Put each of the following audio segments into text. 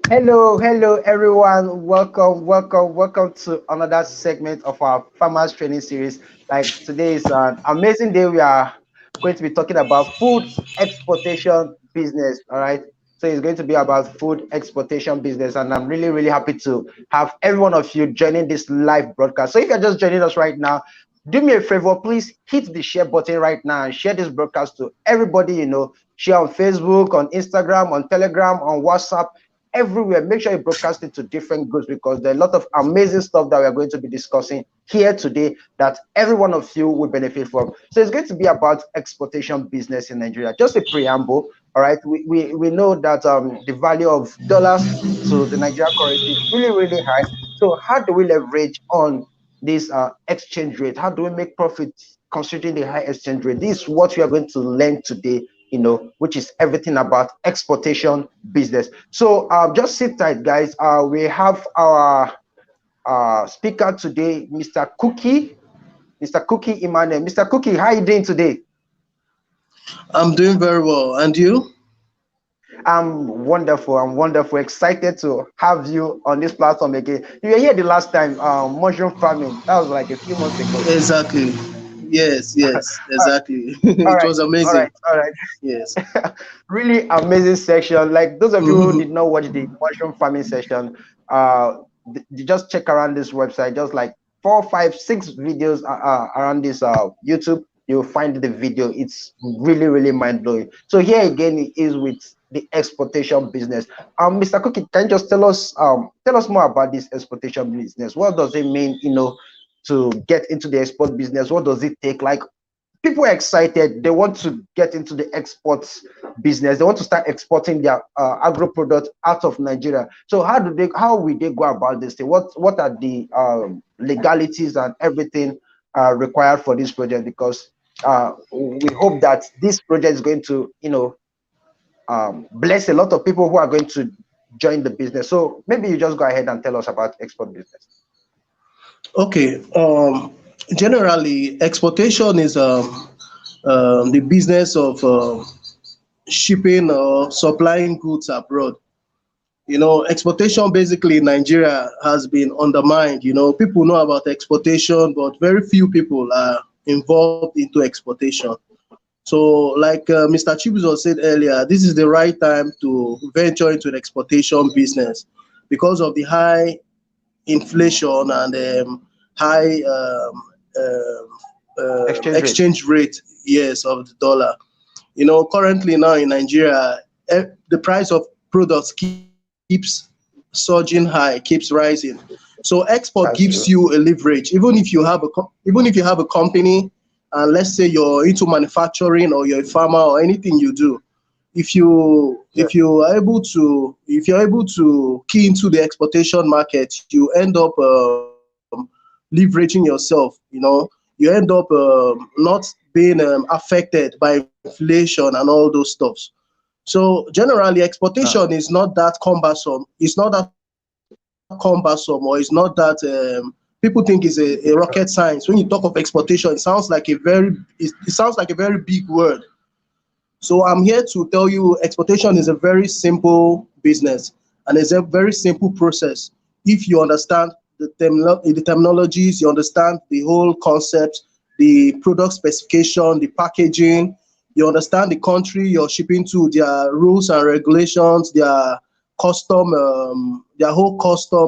Hello, everyone. Welcome to another segment of our farmers training series. Like today is an amazing day. We are going to be talking about food exportation business. All right. So it's going to be about food exportation business, and I'm really happy to have every one of you joining this live broadcast. So if you're just joining us right now, do me a favor, please hit the share button right now and share this broadcast to everybody you know. Share on Facebook, on Instagram, on Telegram, on WhatsApp, everywhere. Make sure you broadcast it to different groups because there are a lot of amazing stuff that we are going to be discussing here today that every one of you will benefit from. So it's going to be about exportation business in Nigeria. Just a preamble. All right. We know that the value of dollars to the Nigerian currency is really high. So how do we leverage on this exchange rate? How do we make profits considering the high exchange rate? This is what we are going to learn today, which is everything about exportation business. So just sit tight, guys. We have our speaker today, Mr. Cookie Emmanuel. Mr. Cookie, how are you doing today? I'm doing very well. And you? I'm wonderful. I'm wonderful. Excited to have you on this platform again. You were here the last time, mushroom farming. That was like a few months ago. Exactly. Yes, exactly. All It right, was all right, amazing. all right. Yes. Really amazing section. Like those of you who did Mhm. not watch the mushroom farming session, you just check around this website. Just like four, five, six videos around this YouTube. You'll find the video. It's really mind blowing. So here again it is with the exportation business. Mr. Cookie, can you just tell us more about this exportation business? What does it mean? To get into the export business, what does it take? Like people are excited. They want to get into the exports business. They want to start exporting their agro products out of Nigeria. So how will they go about this thing? What are the legalities and everything required for this project? Because we hope that this project is going to bless a lot of people who are going to join the business. So maybe you just go ahead and tell us about export business. Okay. Generally, exportation is the business of shipping or supplying goods abroad. Exportation basically in Nigeria has been undermined. People know about exportation, but very few people are involved into exportation. So, like Mr. Chibuzo said earlier, this is the right time to venture into an exportation business because of the high inflation and high Exchange rate. exchange rate, yes, of the dollar. Currently now in Nigeria, the price of products keeps surging high, keeps rising. So export gives That's you a true. leverage, even if you have a company, and let's say you're into manufacturing or you're a farmer or anything you do, Yeah. if you're able to key into the exportation market, you end up leveraging yourself. You end up not being affected by inflation and all those stuffs. So generally, Uh, exportation is not that cumbersome. It's not that cumbersome, or it's not that people think is a rocket science. When you talk of exportation, it sounds like a very big word. So I'm here to tell you exportation is a very simple business, and it's a very simple process. If you understand the terminologies, you understand the whole concept, the product specification, the packaging, you understand the country you're shipping to, their rules and regulations, their whole custom,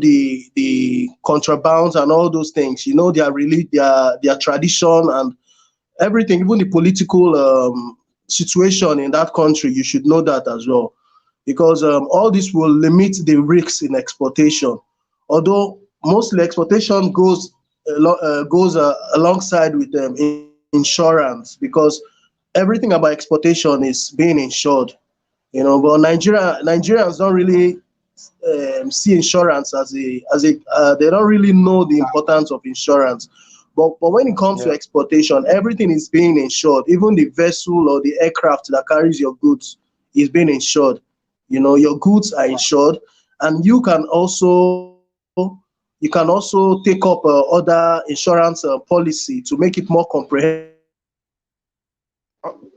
the contrabands and all those things. Their really their tradition and everything, even the political situation in that country, you should know that as well, because all this will limit the risks in exportation. Although mostly exportation goes alongside with insurance, because everything about exportation is being insured. But Nigerians don't really see insurance as a they don't really know the importance of insurance. But when it comes to yeah. exportation, everything is being insured. Even the vessel or the aircraft that carries your goods is being insured. Your goods are insured, and you can also take up other insurance policy to make it more comprehensive. You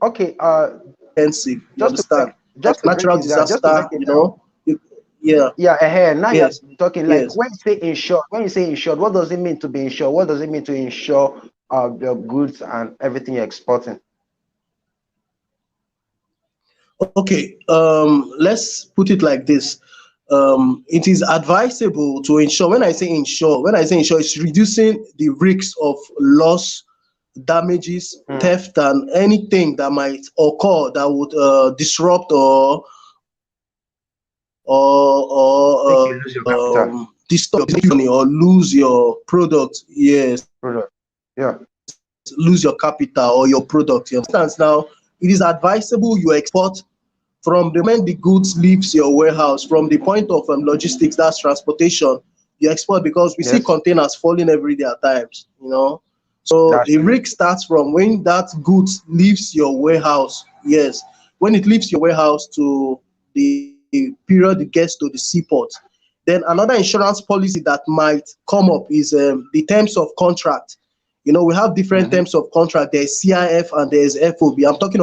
Okay. understand? Just to clear, So just to break natural it down, just to break disaster, it you down. know. Yeah, Yeah, now you're yes, talking like yes. when you say insured, what does it mean to be insured? What does it mean to insure the goods and everything you're exporting? Okay, let's put it like this. It is advisable to ensure, when I say insure, it's reducing the risks of loss, damages, Mm. theft, and anything that might occur that would disrupt Make or you lose your capital. disturb your money or lose your product. Yes, Product. Yeah. lose your capital or your product. You understand? Now, it is advisable you export from the moment the goods leaves your warehouse, from the point of logistics, that's transportation. You export because we see Yes, containers falling every day at times, you know. So that's the true. risk starts from when that goods leaves your warehouse. Yes, when it leaves your warehouse to the period it gets to the seaport. Then another insurance policy that might come up is the terms of contract. You know, we have different Mm-hmm. terms of contract. There's CIF and there's FOB. I'm talking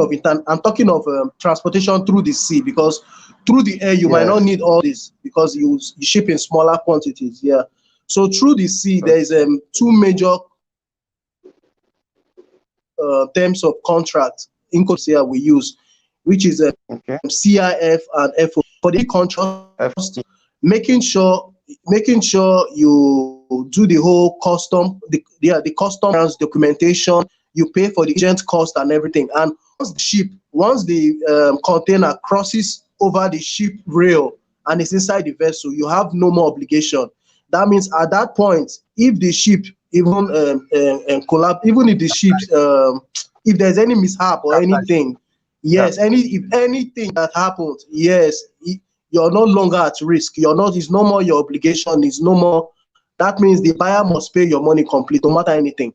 of transportation through the sea, because through the air you might not Yes. need all this because you ship in smaller quantities. Yeah. So through the sea, Okay. there's two major terms of contract in here we use, which is Okay. CIF and FOB. For the contract, F. making sure you do the whole the custom documentation. You pay for the agent cost and everything. And once the container crosses over the ship rail and is inside the vessel, you have no more obligation. That means at that point, if the ship even collapse, even if the ships if there's any mishap or Capitalize. anything, Yeah. yes, if anything that happens, yes, you're no longer at risk. It's no more your obligation, it's no more. That means the buyer must pay your money complete, no matter anything.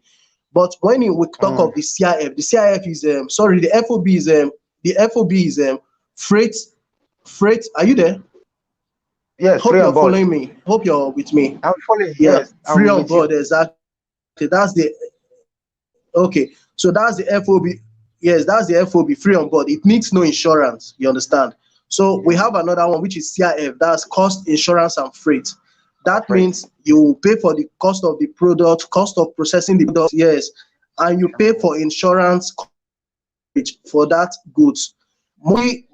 But when we talk Mm. of the CIF is sorry, the FOB is freight. Are you there? Yes, Hope free on you're board. following me. Hope you're with me. I'm following. Yeah, Yes, free I'm on with you. board, exactly. Okay. So that's the FOB. Yes, that's the FOB, free on board. It needs no insurance. You understand? So we have another one which is CIF. That's cost, insurance, and freight. That Afraid. means you pay for the cost of the product, cost of processing the product, yes, and you pay for insurance coverage for that goods.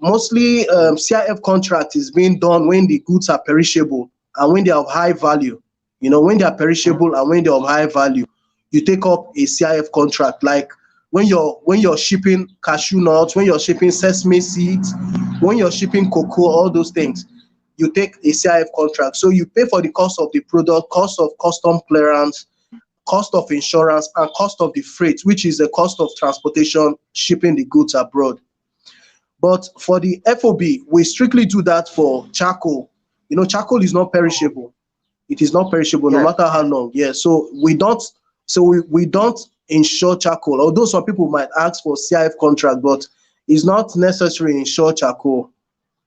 Mostly CIF contract is being done when the goods are perishable and when they are of high value. You know, when they are Mm. perishable and when they're of high value, you take up a CIF contract. Like when you're shipping cashew nuts, when you're shipping sesame seeds, when you're shipping cocoa, all those things, you take a CIF contract. So you pay for the cost of the product, cost of custom clearance, cost of insurance, and cost of the freight, which is the cost of transportation, shipping the goods abroad. But for the FOB, we strictly do that for charcoal. You know, charcoal is not perishable. It is not perishable no Yes. matter how long. Yeah. So we don't insure charcoal. Although some people might ask for CIF contract, but it's not necessary to insure charcoal.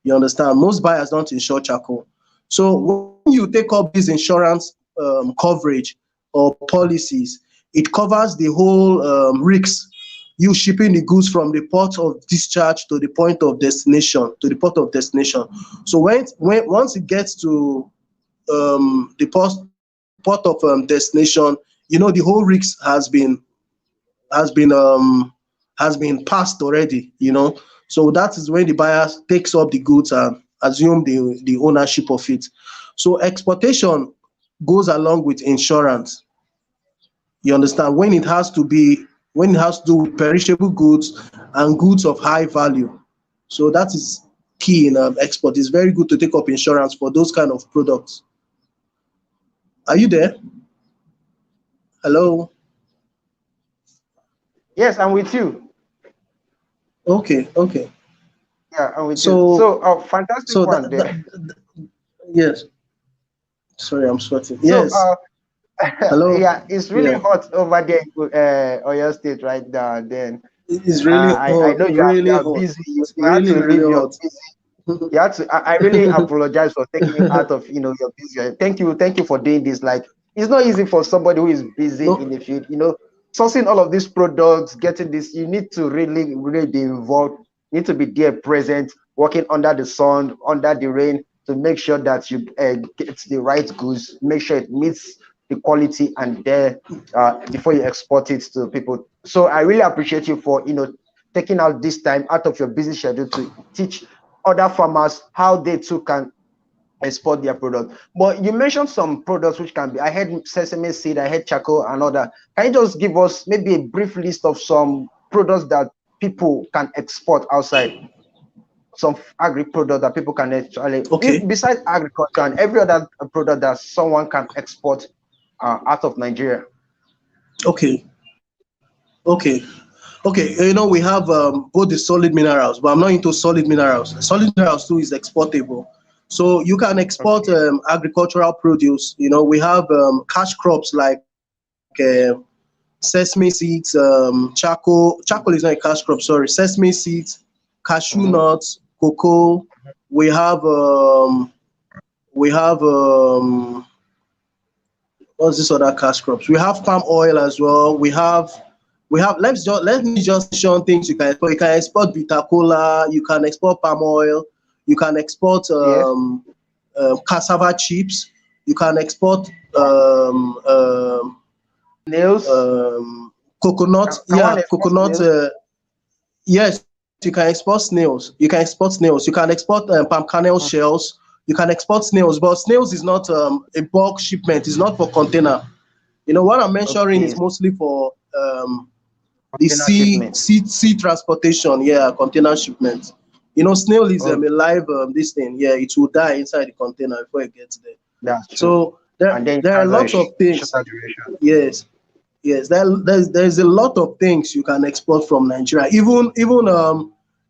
You understand? Most buyers don't insure charcoal. So when you take up this insurance coverage or policies, it covers the whole risks. You shipping the goods from the port of discharge to the point of destination, to the port of destination. So once it gets to the port of destination, the whole risk has been um has been passed already. So that is when the buyer takes up the goods and assume the ownership of it. So exportation goes along with insurance. You understand? When it has to do with perishable goods and goods of high value. So that is key in export. It's very good to take up insurance for those kind of products. Are you there? Hello? Yes, I'm with you. Okay, okay. Yeah, I'm with you. So So, fantastic so one there. yes. Sorry, I'm sweating. So, Yes. Hello? yeah, it's really Yeah. hot over there in Oyo State right now. Then, It's really I hot, know you really are hot. busy. It's You had really, to really leave your hot. busy. You had to. I really apologize for taking you out of your busy. Thank you for doing this. Like, it's not easy for somebody who is busy in No, the field. Sourcing all of these products, getting this. You need to really, really be involved. Need to be there, present. working under the sun, under the rain, to make sure that you get the right goods, make sure it meets the quality and there before you export it to people. So I really appreciate you for taking out this time out of your busy schedule to teach other farmers how they too can export their product. But you mentioned some products which can be, I had sesame seed, I had charcoal and other. Can you just give us maybe a brief list of some products that people can export outside? Some agri product that people can actually, Okay. besides agriculture and every other product that someone can export out of Nigeria. Okay. Okay. Okay. We have both the solid minerals, but I'm not into solid minerals. Solid minerals too is exportable. So you can export Okay. agricultural produce. We have cash crops like sesame seeds, charcoal is not a cash crop, sorry. Sesame seeds, cashew Mm-hmm. nuts, cocoa. We have we have what's this other cash crops? We have palm oil as well. We have let me just mention things you can export. You can export bitter cola, you can export palm oil, you can export Yes. cassava chips, you can export Wow. Nails. coconut, Can yeah, one export coconut. nails? Yes, you can export snails. You can export snails. You can export palm kernel Mm. shells. You can export snails, but snails is not a bulk shipment. It's not for container. What I'm mentioning is Okay. mostly for the Container shipment. sea transportation. Yeah, container shipment. Snail is a Okay. live this thing. Yeah, it will die inside the container before it gets there. That's true. So there And then it there are has a lots of things. shorter duration. Yes, yes. There's a lot of things you can export from Nigeria. Even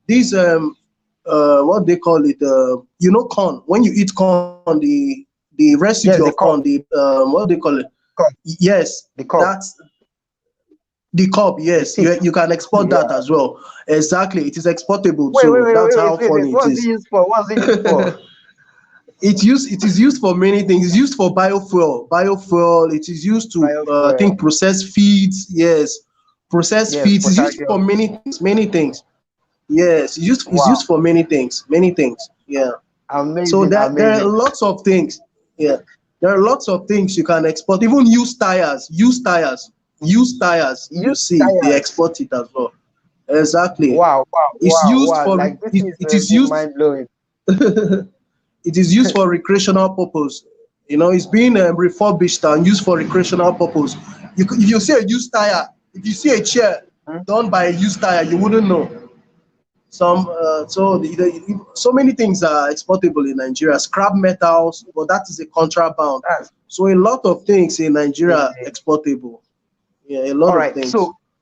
these what they call it, corn. When you eat corn, the residue of Yes, the corn, cup. the what do they call it? Cup. Yes, The cup. that's the cob. The Yes, tip. you can export that Yeah. as well. Exactly, it is exportable Wait, wait, too. wait, That's wait, how wait, wait, wait. funny it What's it is. used for? What's it used for? It is used for many things. It's used for biofuel. It is used to I Biofuel. think process feeds. Yes, process Yes, feeds. It's used for potassium. many things. Many things. Yes, it's used Wow. for many things. Many things. Yeah. So Amazing, there are amazing. lots of things. Yeah, there are lots of things you can export. Even used tires. You Used see, they tires. export it as well. Exactly. Wow, wow, It's wow, used wow. for Like this is it is really used mind blowing. it is used for recreational purpose. It's being refurbished and used for recreational purpose. If you see a used tire, if you see a chair done by a used tire, you wouldn't know. So many things are exportable in Nigeria. Scrap metals, but that is a contraband. That's So a lot of things in Nigeria amazing. exportable. Yeah, a lot All of right. things.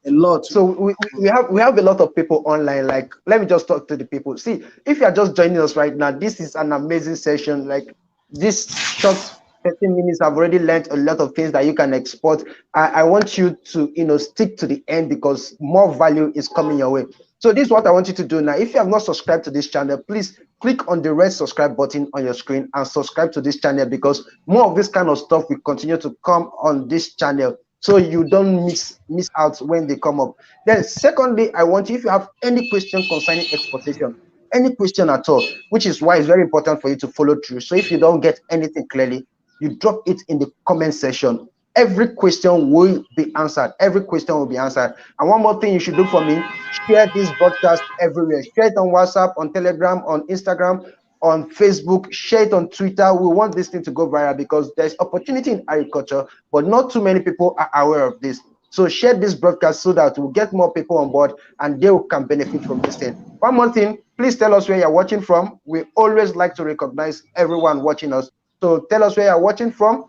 A lot. So we have a lot of people online. Like, let me just talk to the people. See, if you are just joining us right now, this is an amazing session. Like, this short 15 minutes, I've already learned a lot of things that you can export. I want you to stick to the end because more value is coming your way. So this is what I want you to do now. If you have not subscribed to this channel, please click on the red subscribe button on your screen and subscribe to this channel because more of this kind of stuff will continue to come on this channel so you don't miss out when they come up. Then secondly, I want you, if you have any question concerning exportation, any question at all, which is why it's very important for you to follow through. So if you don't get anything clearly, you drop it in the comment section. Every question will be answered. Every question will be answered. And one more thing you should do for me: share this broadcast everywhere. Share it on WhatsApp, on Telegram, on Instagram, on Facebook, share it on Twitter. We want this thing to go viral because there's opportunity in agriculture, but not too many people are aware of this. So share this broadcast so that we'll get more people on board and they can benefit from this thing. One more thing, please tell us where you're watching from. We always like to recognize everyone watching us. So tell us where you're watching from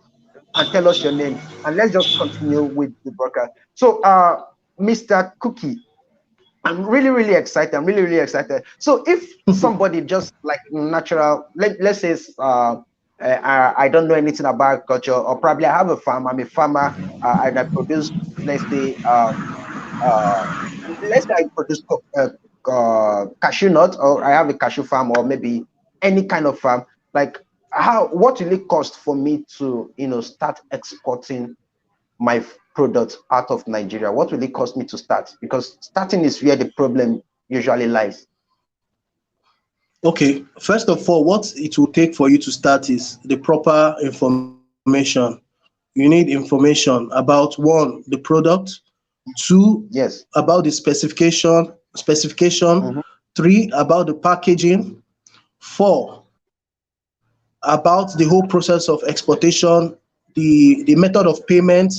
and tell us your name. And let's just continue with the broadcast. So Mr. Cookie, I'm really, really excited. I'm really, really excited. So if somebody just like natural, let's say I don't know anything about agriculture, or probably I have a farm, I'm a farmer, and I produce, let's say, uh, let's say I produce cashew nut, or I have a cashew farm, or maybe any kind of farm. Like, what will it cost for me to, start exporting my product out of Nigeria? What will it cost me to start? Because starting is where the problem usually lies. Okay, first of all, what it will take for you to start is the proper information. You need information about one, the product, two, Yes. about the specification, Mm-hmm. three, about the packaging, four, about the whole process of exportation, the method of payment,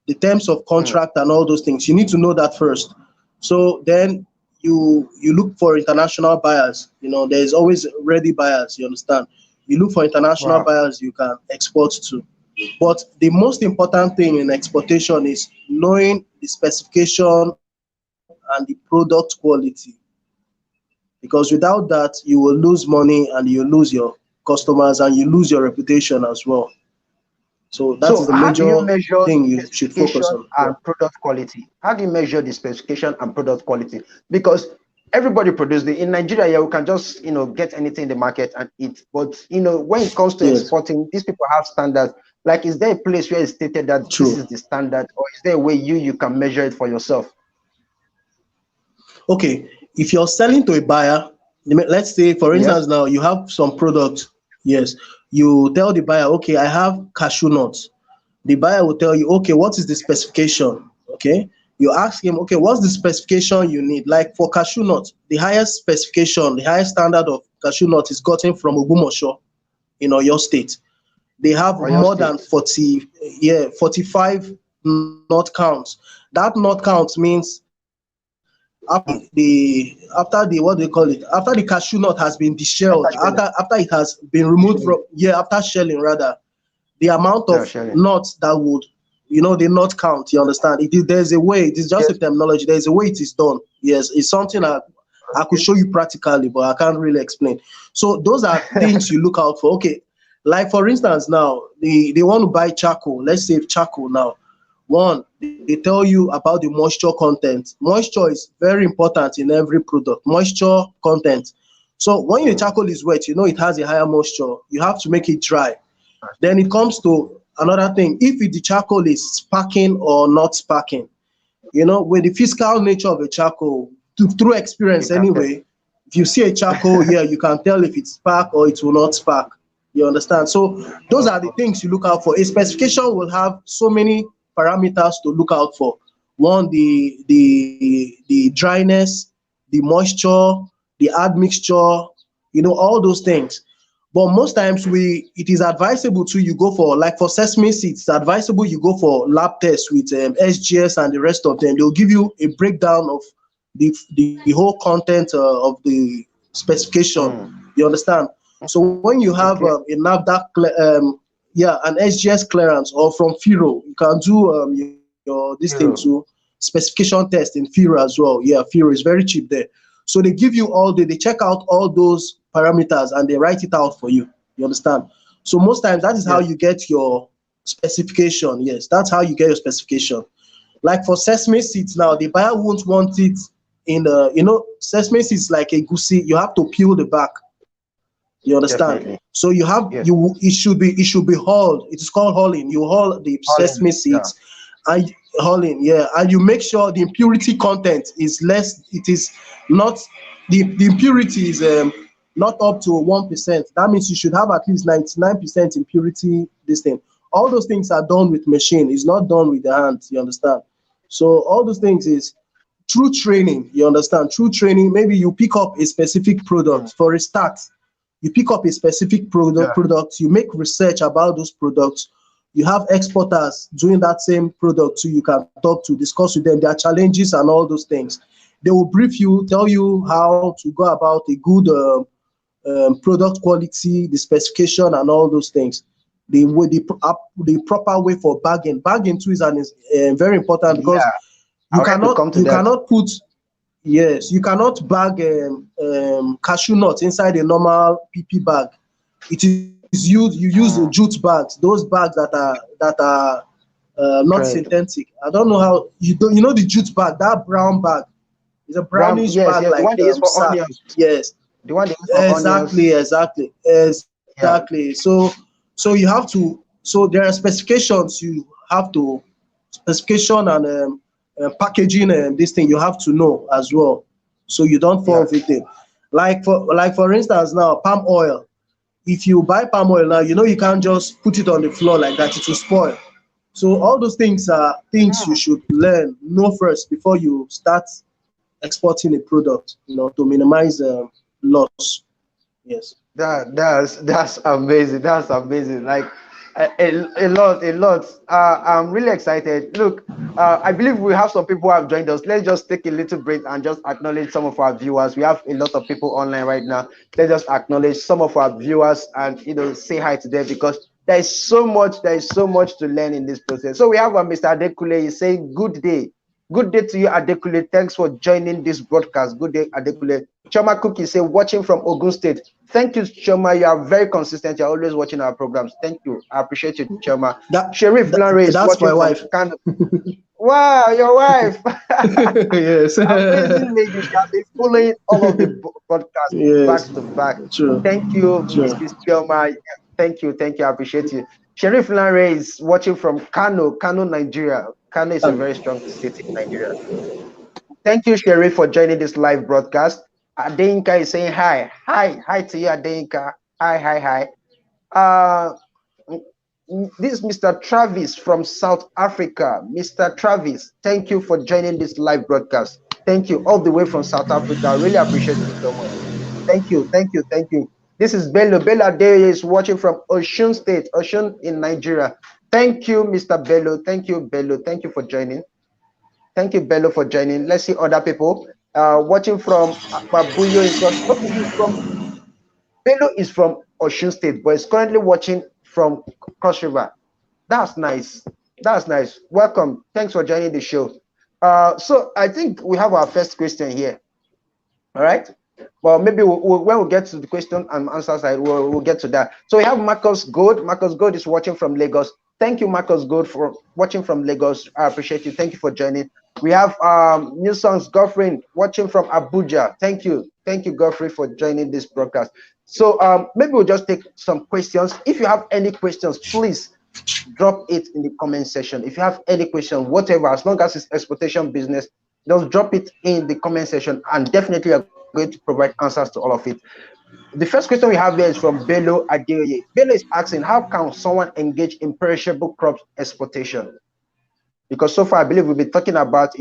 the terms of Mm. contract, and all those things. You need to know that first. So then you look for international buyers. There's always ready buyers. You understand? You look for international Wow. buyers you can export to. But the most important thing in exportation is knowing the specification and the product quality, because without that you will lose money and you lose your customers and you lose your reputation as well. So that is So the how do you major measure thing you should focus specification on. Yeah. and product quality? How do you measure the specification and product quality? Because everybody produces the in Nigeria, yeah, we can just get anything in the market and eat. But when it comes to Yes, exporting, these people have standards. Like, is there a place where it's stated that this true. is the standard, or is there a way you can measure it for yourself? Okay, if you're selling to a buyer, let's say for Yes. instance now you have some product. Yes, you tell the buyer, okay, I have cashew nuts. The buyer will tell you, okay, what is the specification? Okay, you ask him, okay, what's the specification you need? Like for cashew nut, the highest specification, the highest standard of cashew nut is gotten from Ogumosho in Oyo State. They have Or your more than state? 40, yeah, 45 knot counts. That knot count means after the what do they call it? After the cashew nut has been deshelled, After shelling. after it has been removed Shelling. from, yeah, after shelling rather, the amount Yeah, of shelling. nuts that would, the nut count, you understand? There's a way, it is just a Yes. terminology, there's a way it is done. Yes, it's something I could Okay. show you practically, but I can't really explain. So those are things you look out for. Okay, like for instance now, they want to buy charcoal. Let's say charcoal now. One, they tell you about the moisture content. Moisture is very important in every product. Moisture content. So when your Mm. charcoal is wet, it has a higher moisture. You have to make it dry. Then it comes to another thing. If the charcoal is sparking or not sparking, with the physical nature of a charcoal, through You experience can tell. anyway, if you see a charcoal, yeah, you can tell if it spark or it will not spark. You understand? So those are the Oh, things you look out for. A specification will have so many parameters to look out for. One, the dryness, the moisture, the admixture, all those things. But most times it is advisable to you go for, like for sesame seeds, it's advisable you go for lab tests with SGS and the rest of them. They'll give you a breakdown of the whole content of the specification. mm. You understand? So when you have Okay. a NAFDAC, yeah, an SGS clearance, or from FIRO, you can do your this thing too, Hero. specification test in FIRO as well. Yeah, FIRO is very cheap there. So they give you they check out all those parameters and they write it out for you. You understand? So most times that is how Yes. you get your specification. Yes, that's how you get your specification. Like for sesame seeds now, the buyer won't want it in sesame seeds like a goosey. You have to peel the back. You understand? Definitely. So you have Yes. it should be hauled. It is called hauling. You haul the All sesame in. Yeah. seeds and hauling, yeah, and you make sure the impurity content is less. It is not the impurity is not up to 1%. That means you should have at least 99% impurity. This thing, all those things are done with machine. It's not done with the hand. You understand? So all those things is through training. You understand? Through training, maybe you pick up a specific Mm. product for a start. You pick up a specific Yeah. product, you make research about those products, you have exporters doing that same product, so you can talk to, discuss with them their challenges and all those things. They will brief you, tell you how to go about a good product quality, the specification and all those things. The proper way for bagging. Bagging too is very important, because Yeah. I wanted to come to you that. cannot put, yes, you cannot bag cashew nuts inside a normal PP bag. It is used, you use the jute Mm. bags, those bags that are not Trade. synthetic. I don't know how you know the jute bag, that brown bag. It's a Brown. brownish Yes. bag Yes. The like one they use for sack. onions. Yes, The one they use for exactly, onions. exactly, Yeah. exactly. So you have to. So there are specifications you have to specification and packaging and this thing you have to know as well, so you don't fall Yeah. victim. Like for instance now, palm oil. If you buy palm oil now, you can't just put it on the floor like that, it will spoil. So all those things are things you should know first before you start exporting a product, to minimize loss. Yes. That's amazing. That's amazing. Like a lot. I'm really excited. Look, I believe we have some people who have joined us. Let's just take a little break and just acknowledge some of our viewers. We have a lot of people online right now. Let's just acknowledge some of our viewers and say hi to them, because there is so much to learn in this process. So we have Mr. Adekule. He's saying good day. Good day to you, Adekule. Thanks for joining this broadcast. Good day, Adekule. Choma Cookie say watching from Ogun State. Thank you, Choma. You are very consistent. You're always watching our programs. Thank you. I appreciate you, Choma. That, Sherif Lanre is that's watching my from wife. Kano. Wow, your wife. Yes. Amazing lady. She has been following all of the podcasts Yes. back to back. True. Thank you, True. Mrs. Choma. Thank you. Thank you. I appreciate you. Sherif Lanre is watching from Kano, Nigeria. Kano is a very strong city in Nigeria. Thank you, Sherry, for joining this live broadcast. Adeinka is saying hi. Hi to you, Adeinka. Hi. Uh, this is Mr. Travis from South Africa. Mr. Travis, thank you for joining this live broadcast. Thank you all the way from South Africa. I really appreciate you so much. Thank you. This is Bello. Bello Adeye is watching from Osun State, Osun in Nigeria. Thank you, Mr. Bello. Thank you, Bello. Thank you for joining. Thank you, Bello, for joining. Let's see other people watching from Babuyo in Cross. Okay, he's from Bello is from Osun State, but is currently watching from Cross River. That's nice. That's nice. Welcome. Thanks for joining the show. So I think we have our first question here. All right. Well, maybe when we get to the question and answer side, we'll get to that. So we have Marcus Gold. Marcus Gold is watching from Lagos. Thank you, Marcus Gold, for watching from Lagos. I appreciate you. Thank you for joining. We have New Songs Godfrey watching from Abuja. Thank you, Godfrey, for joining this broadcast. So maybe we'll just take some questions. If you have any questions, please drop it in the comment section. If you have any question, whatever, as long as it's exportation business, just drop it in the comment section, and definitely I'm going to provide answers to all of it. The first question we have here is from Bello Adeoye. Bello is asking, how can someone engage in perishable crops exportation? Because so far I believe we've been talking about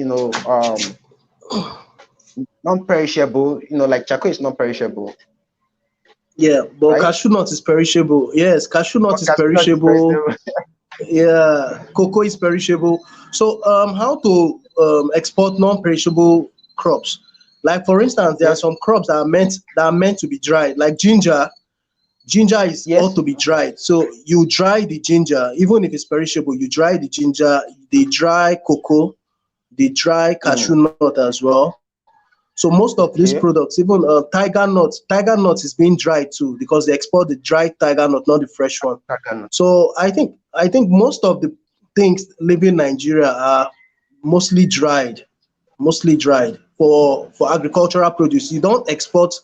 non-perishable, like charcoal is non-perishable. Yeah, but right? cashew nut is perishable. Yes, cashew nut is perishable. Yeah, cocoa is perishable. So how to export non-perishable crops? Like for instance, there are some crops that are meant to be dried, like ginger. Ginger is ought to be dried. So you dry the ginger, even if it's perishable, you dry the ginger, they dry cocoa, they dry cashew nut as well. So most of these products, even tiger nut is being dried too, because they export the dried tiger nut, not the fresh one. So I think most of the things living in Nigeria are mostly dried for agricultural produce. You don't export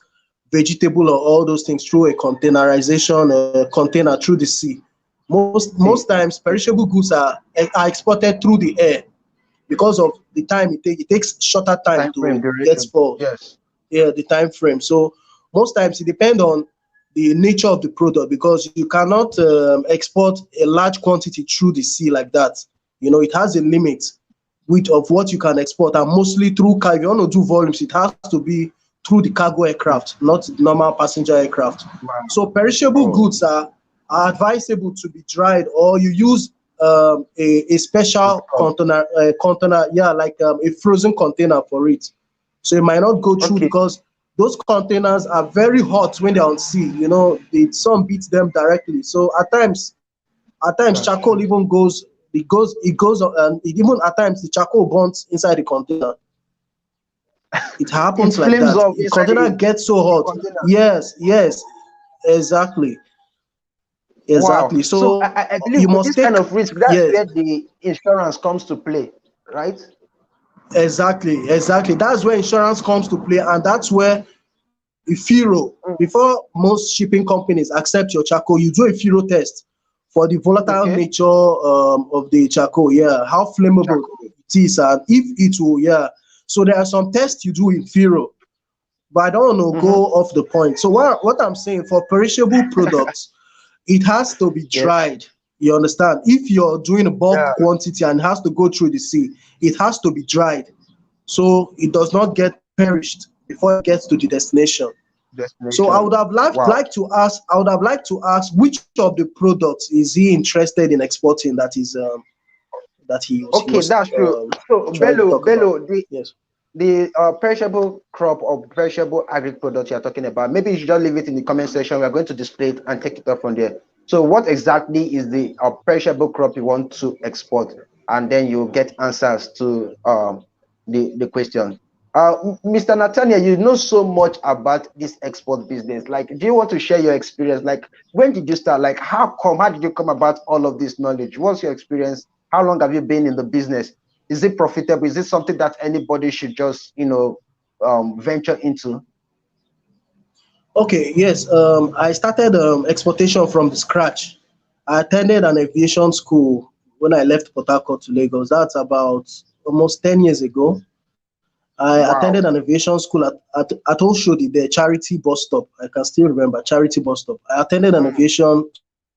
vegetable or all those things through a containerization container through the sea. Most times perishable goods are exported through the air, because of the time it takes shorter time to get spoiled. Yeah, the time frame. So most times it depends on the nature of the product, because you cannot export a large quantity through the sea like that. It has a limit of what you can export, and mostly through if you want to do volumes, it has to be through the cargo aircraft, not normal passenger aircraft. So perishable goods are advisable to be dried, or you use a special container, like a frozen container for it. So it might not go through, because those containers are very hot when they're on sea. The sun beats them directly. So at times charcoal even goes. It goes, and even at times the charcoal burns inside the container. It happens like that. The container gets so hot. Yes, exactly. Wow. So I believe with this kind of risk, that's where the insurance comes to play, right? Exactly. That's where insurance comes to play, and that's where a FIRO, before most shipping companies accept your charcoal, you do a FIRO test for the volatile nature of the charcoal. Yeah, how flammable it is, and if it will. Yeah, so there are some tests you do in FIRO but I don't want to Mm-hmm. go off the point. So what I'm saying, for perishable products, it has to be Yes. dried. You understand? If you're doing a bulk Yeah. quantity and has to go through the sea, it has to be dried so it does not get perished before it gets to the destination. So I Destination. would have liked, Wow. like to ask, I would have liked to ask which of the products is he interested in exporting, that he Okay, was that's true. So trying to Bello, talk about. Bello, the Yes. the perishable crop or perishable agri product you're talking about, maybe you should just leave it in the comment section. We're going to display it and take it up from there. So what exactly is the perishable crop you want to export? And then you get answers to the question. Mr. Nathaniel, you know so much about this export business. Like, do you want to share your experience? Like, when did you start? Like, how come? How did you come about all of this knowledge? What's your experience? How long have you been in the business? Is it profitable? Is it something that anybody should just, venture into? Okay. Yes. I started exportation from the scratch. I attended an aviation school when I left Port Harcourt to Lagos. That's about almost 10 years ago. I attended an Wow. aviation school at Oshodi, the Charity bus stop. I can still remember Charity bus stop. I attended an Mm, aviation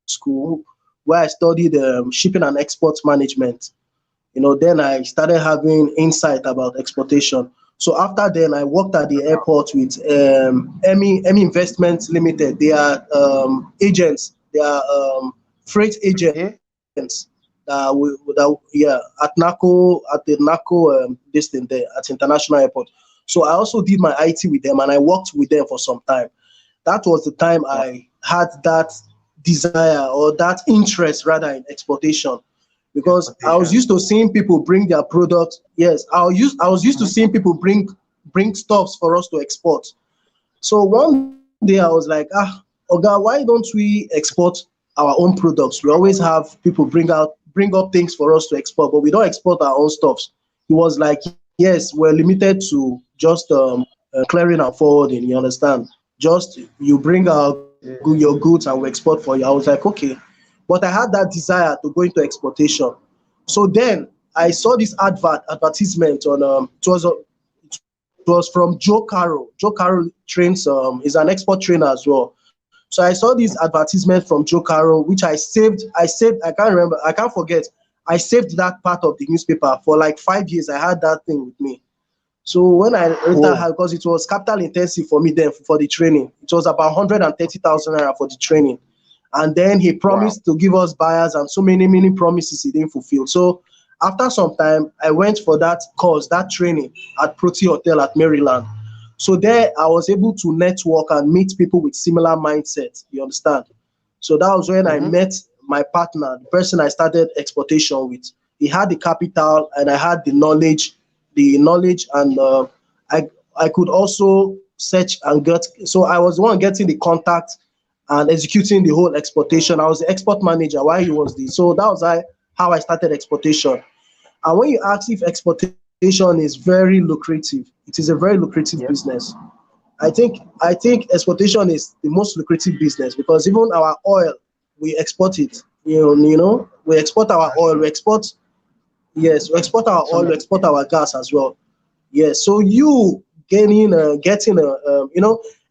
school where I studied shipping and export management. Then I started having insight about exportation. So after then, I worked at the wow. airport with Emmy Investments Limited. They are agents. They are freight Okay. agents. At the NACO this thing there at International Airport. So I also did my IT with them, and I worked with them for some time. That was the time Wow. I had that desire, or that interest rather, in exportation, because I was Exportation. used to seeing people bring their products. Yes, I was used to Mhm. seeing people bring stuffs for us to export. So one day I was like, Oga, why don't we export our own products? We always have people bring up things for us to export, but we don't export our own stuffs. He was like, yes, we're limited to just clearing and forwarding. You understand? Just you bring your goods and we export for you. I was like, okay, but I had that desire to go into exportation. So then I saw this advertisement on it was from Joe Caro. Joe Caro trains is an export trainer as well. So I saw this advertisement from Joe Caro, which I saved, I can't remember, I can't forget. I saved that part of the newspaper for like 5 years. I had that thing with me. So when I later Whoa. had, because it was capital intensive for me then for the training, it was about 130,000 naira for the training. And then he Wow. promised to give us buyers, and so many promises he didn't fulfill. So after some time, I went for that course, that training at Proti Hotel at Maryland. So there I was able to network and meet people with similar mindset. You understand? So that was when I Mm-hmm. met my partner, the person I started exportation with. He had the capital and I had the knowledge, and I I could also search and get. So I was the one getting the contact and executing the whole exportation. I was the export manager while he was the. So that was how I started exportation. And when you ask if exportation is very lucrative, it is a very lucrative Yes. business. I think exportation is the most lucrative business, because even our oil, we export it. We export our That's oil. We true. export Yes, we export our So oil. We many export things. our gas as well. Yes. So you getting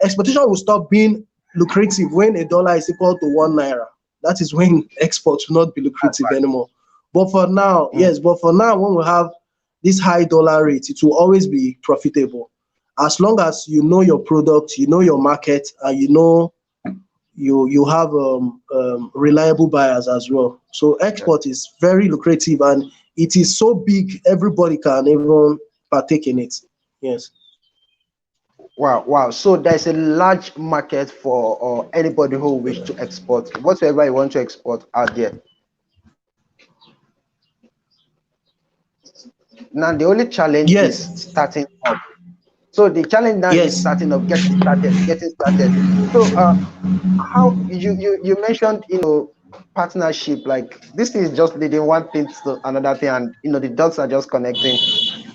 exportation will stop being lucrative when a dollar is equal to 1 naira. That is when export will not be That's lucrative right. anymore. But for now, Mm. yes. But for now, when we have this high dollar rate, it will always be profitable, as long as you know your product, you know your market, and you have reliable buyers as well. So Yes. export is very lucrative, and it is so big everybody can even partake in it. Yes. Wow. Wow. So there's a large market for anybody who wish to export whatever you want to export out there. Now the only challenge Yes. is starting up. So the challenge now is Yes. starting up, getting started. So how you mentioned partnership, like this is just leading one thing to another thing, and the dots are just connecting.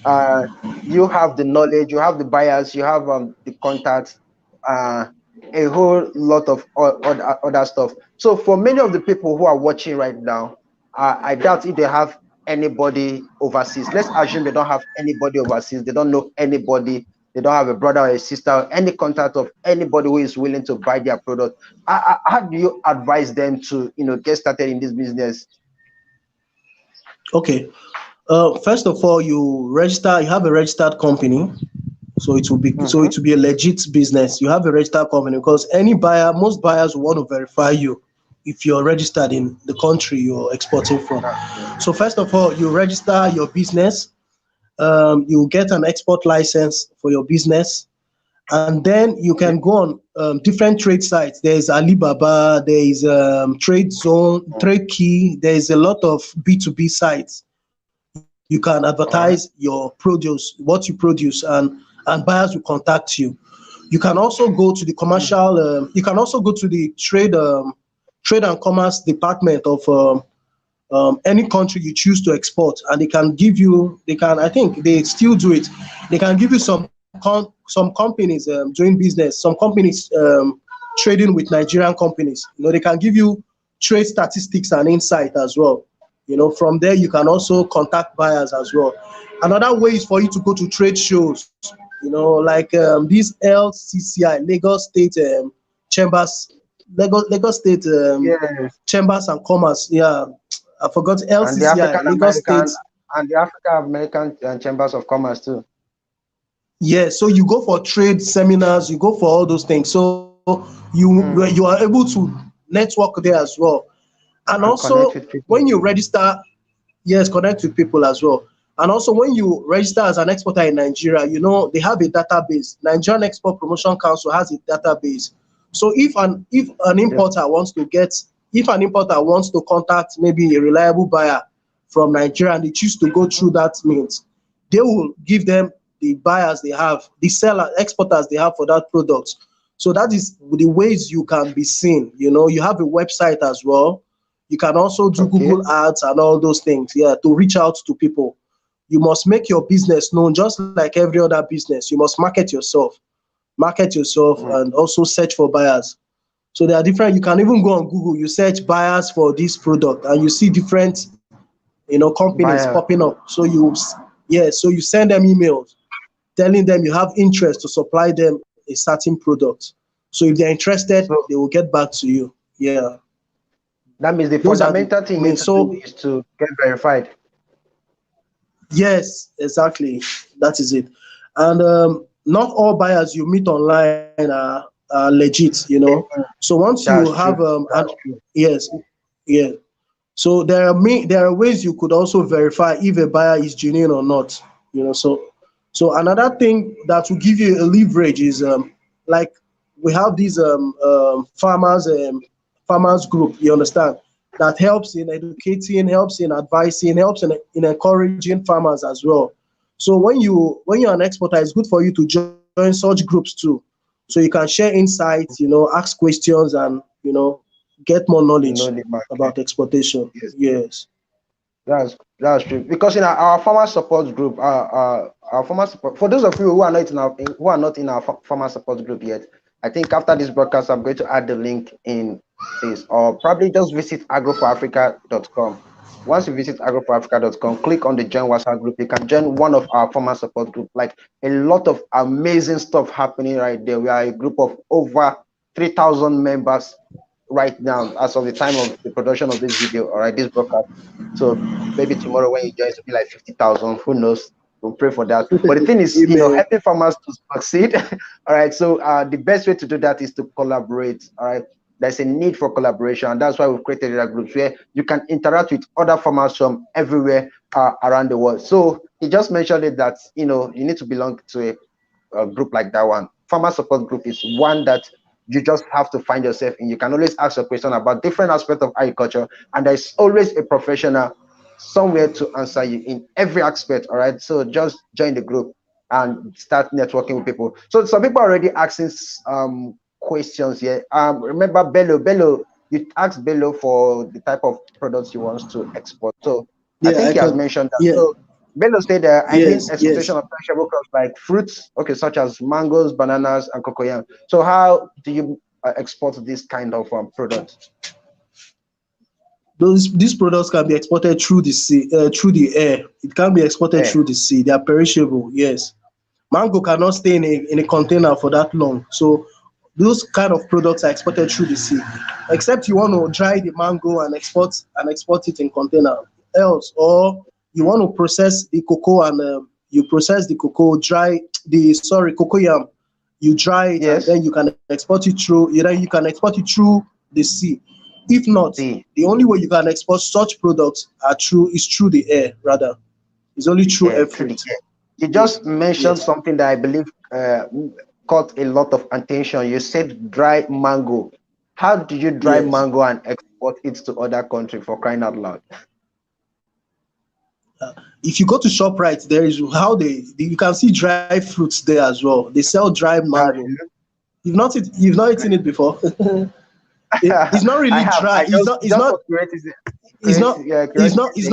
uh you have the knowledge, you have the buyers, you have the contacts, uh a whole lot of other stuff. So for many of the people who are watching right now, I doubt if they have anybody overseas. Let's assume they don't have anybody overseas, they don't know anybody they don't have a brother or a sister or any contact of anybody who is willing to buy their product. How do you advise them to, get started in this business? Okay. First of all, you register. You have a registered company, so Mm-hmm. it will be a legit business. You have a registered company because any buyer, most buyers will want to verify you if you're registered in the country you're exporting from. That's true. So first of all, you register your business. You get an export license for your business, and then you Okay. can go on different trade sites. There's Alibaba, there is Trade Zone, Mm. Trade Key. There's a lot of B2B sites. You can All advertise right. your produce, what you produce, and buyers will contact you. You can also go to the Mm. commercial. You can also go to the trade and commerce department of any country you choose to export, and they can give you. They can. I think they still do it. They can give you some companies doing business. Some companies trading with Nigerian companies. They can give you trade statistics and insight as well. From there you can also contact buyers as well. Another way is for you to go to trade shows. Like these LCCI, Lagos State Chambers, Lagos State Yes. Chambers and Commerce. Yeah, I forgot And the LCCI, African Lagos State. American and the African American Chambers of Commerce too. Yeah, so you go for trade seminars, you go for all those things. So you are Mm. able to network there as well. And And also connect with when people. you register, yes, connect with people as well. And also when you register as an exporter in Nigeria, they have a database. Nigerian Export Promotion Council has a database. So if an Yes. importer wants to get if an importer wants to contact maybe a reliable buyer from Nigeria and they choose to go through that means, they will give them the buyers they have, the seller exporters they have for that product. So that is the ways you can be seen. You have a website as well. You can also do Okay. Google ads and all those things, yeah, to reach out to people. You must make your business known just like every other business. You must market yourself Mm. and also search for buyers. So there are different, you can even go on Google, you search buyers for this product and you see different, companies Buyer. popping up. So you send them emails telling them you have interest to supply them a certain product. So if they're interested, So they will get back to you. Yeah. that means the Those are the fundamental thing you main. need to do So is to get verified. yes, exactly. That is it. And not all buyers you meet online are legit. Mm. So once you That's have true. and That's true. yes, yeah. So there are ways you could also verify if a buyer is genuine or not. So another thing that will give you a leverage is like we have these farmers group. You understand that helps in educating, helps in advising, helps in encouraging farmers as well. So when you're an exporter, it's good for you to join such groups too, so you can share insights, ask questions, and get more No knowledge the market. about exportation. Yes. Yes. That's true. Because in our farmer support group, our farmer support, for those of you who are not in our farmer support group yet, I think after this broadcast, I'm going to add the link in this, or probably just visit agroforafrica.com. Once you visit agroforafrica.com, click on the join WhatsApp group. You can join one of our farmer support group. Like a lot of amazing stuff happening right there. We are a group of over 3,000 members right now, as of the time of the production of this video, all right, this broadcast. So maybe tomorrow when you join, it will be like 50,000. Who knows? We'll pray for that. But the thing is, Amen. helping farmers to succeed. All right. So the best way to do that is to collaborate. All right. There's a need for collaboration, and that's why we've created other groups where you can interact with other farmers from everywhere around the world. So he just mentioned it that you need to belong to a group like that one. Farmer support group is one that you just have to find yourself in. You can always ask a question about different aspects of agriculture, and there's always a professional somewhere to answer you in every aspect. All right, so just join the group and start networking with people. So some people are already asking questions here. Remember Bello, you asked Bello for the type of products he wants to export. So I Yeah, think I he has can. mentioned that. Yeah. So Bello said, I mean, Yes. exportation Yes. of perishable crops like fruits, okay, such as mangoes, bananas, and cocoyam. So how do you export this kind of products? These products can be exported through the sea, through the air. It can be exported Eh, through the sea. They are perishable. Yes. Mango cannot stay in a container for that long. So those kind of products are exported through the sea. Except you want to dry the mango and export it in container. Else, or you want to process the cocoa and you process the cocoa, dry the sorry cocoa yam, you dry it and Yes. then you can export it through. You you can export it through the sea. If not, The the only way you can export such products are through is through the air. Rather, it's only through air through the freight. air. You Yes, just mentioned yes, something that I believe caught a lot of attention. You said dry mango. How do you dry yes. mango and export it to other country for crying out loud? If you go to ShopRite, there is how you can see dry fruits there as well. They sell dry How mango. do you? You've not eaten it before. It's not I really have. dry. I just for curiosity, It's not curiosity's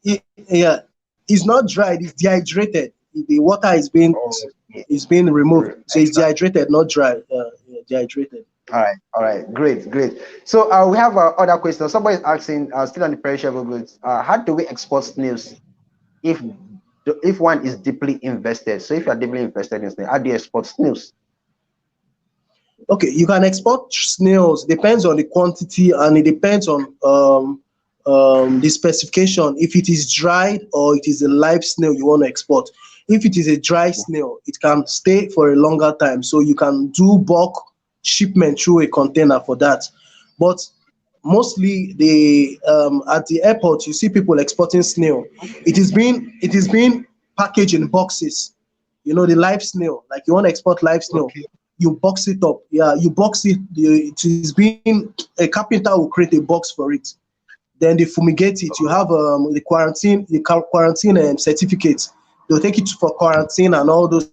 sake. yeah, it's not dried, it's dehydrated. The water Oh, yeah. is being removed. So it's Extra. dehydrated, not dry. Yeah, dehydrated. All right, great, great. So we have other questions. Somebody is asking, still on the perishable goods. How do we export snails if if one is deeply invested? So if you are deeply invested in snails, how do you export snails? Okay, you can export snails. Depends on the quantity and it depends on the specification. If it is dried or it is a live snail you want to export. If it is a dry snail, it can stay for a longer time. So you can do bulk shipment through a container for that. But mostly the at the airport you see people exporting snail. It is being packaged in boxes. You know the live snail. Like you want to export live snail, Okay. you box it up. Yeah, you box it. It is being a carpenter will create a box for it. Then they fumigate it. You have quarantine certificate. They'll take it for quarantine and all those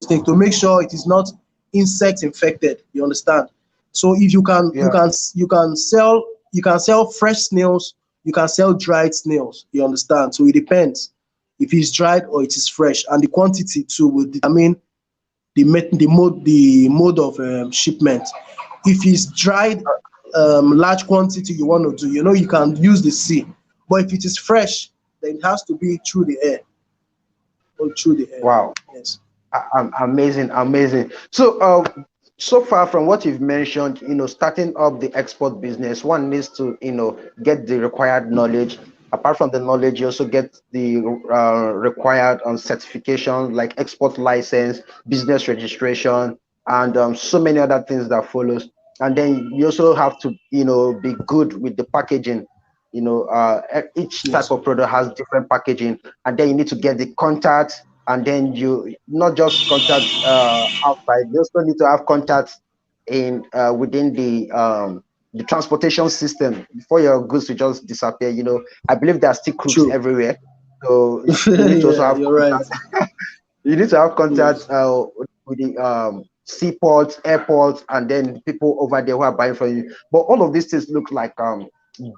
things to make sure it is not insect infected. You understand? So if Yeah. you can sell fresh snails, you can sell dried snails. You understand? So it depends if it's dried or it is fresh, and the quantity too will determine the mode of shipment. If it's dried large quantity you want to do, you know you can use the sea. But if it is fresh, then it has to be through the air or through the air. Wow. Yes. Amazing, amazing. So, so far from what you've mentioned, starting up the export business, one needs to, get the required knowledge. Apart from the knowledge, you also get the required certification like export license, business registration, and so many other things that follows. And then you also have to, be good with the packaging. Each type Yes. of product has different packaging, and then you need to get the contacts, and then you not just contacts outside, you also need to have contacts in within the transportation system before your goods will just disappear. I believe there are still crooks True. everywhere, so you need to also Yeah, have you're right. contacts. You need to have contacts Yes. with the seaports, airports, and then people over there who are buying from you. But all of these things look like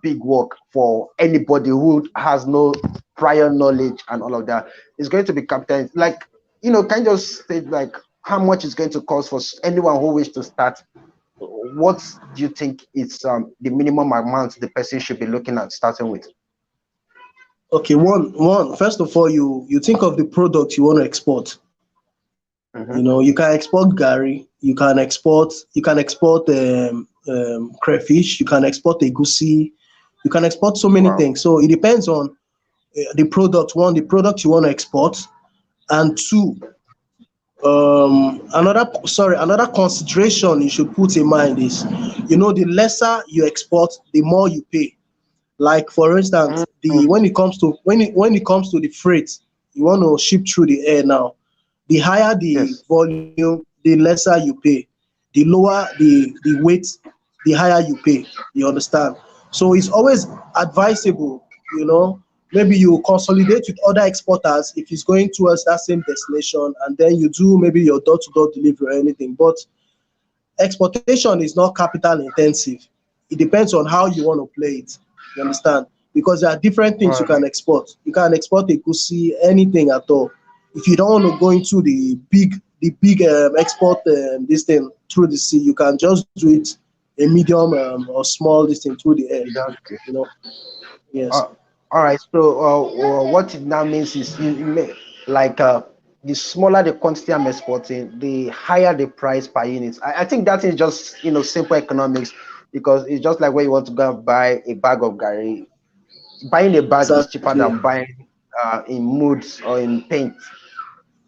big work for anybody who has no prior knowledge and all of that. It's going to be capital. Like, can you just say like how much it's going to cost for anyone who wish to start? What do you think is the minimum amount the person should be looking at starting with? Okay, one first of all, you think of the product you want to export. You Mm-hmm. know, you can export gari, you can export crayfish, you can export egusi, you can export so many Wow. things. So it depends on the product. One, the product you want to export, and two, another consideration you should put in mind is, you know, the lesser you export, the more you pay. Like for instance, Mm, the when it comes to the freight, you want to ship through the air now. The higher the yes. volume, the lesser you pay. The lower the weight, the higher you pay. You understand? So it's always advisable, you know, maybe you consolidate with other exporters if it's going towards that same destination, and then you do maybe your door-to-door delivery or anything. But exportation is not capital intensive. It depends on how you want to play it. You understand? Because there are different things All you right. can export. You can export a goosey, anything at all. If you don't want to go into the big export this thing through the sea, you can just do it a medium or small this thing through the air. You don't. You know? Yes. Uh, all right. So what it now means is like the smaller the quantity I'm exporting, the higher the price per unit. I think that is just simple economics, because it's just like when you want to go and buy a bag of gari. Buying a bag is cheaper Exactly. than buying in moods or in paint,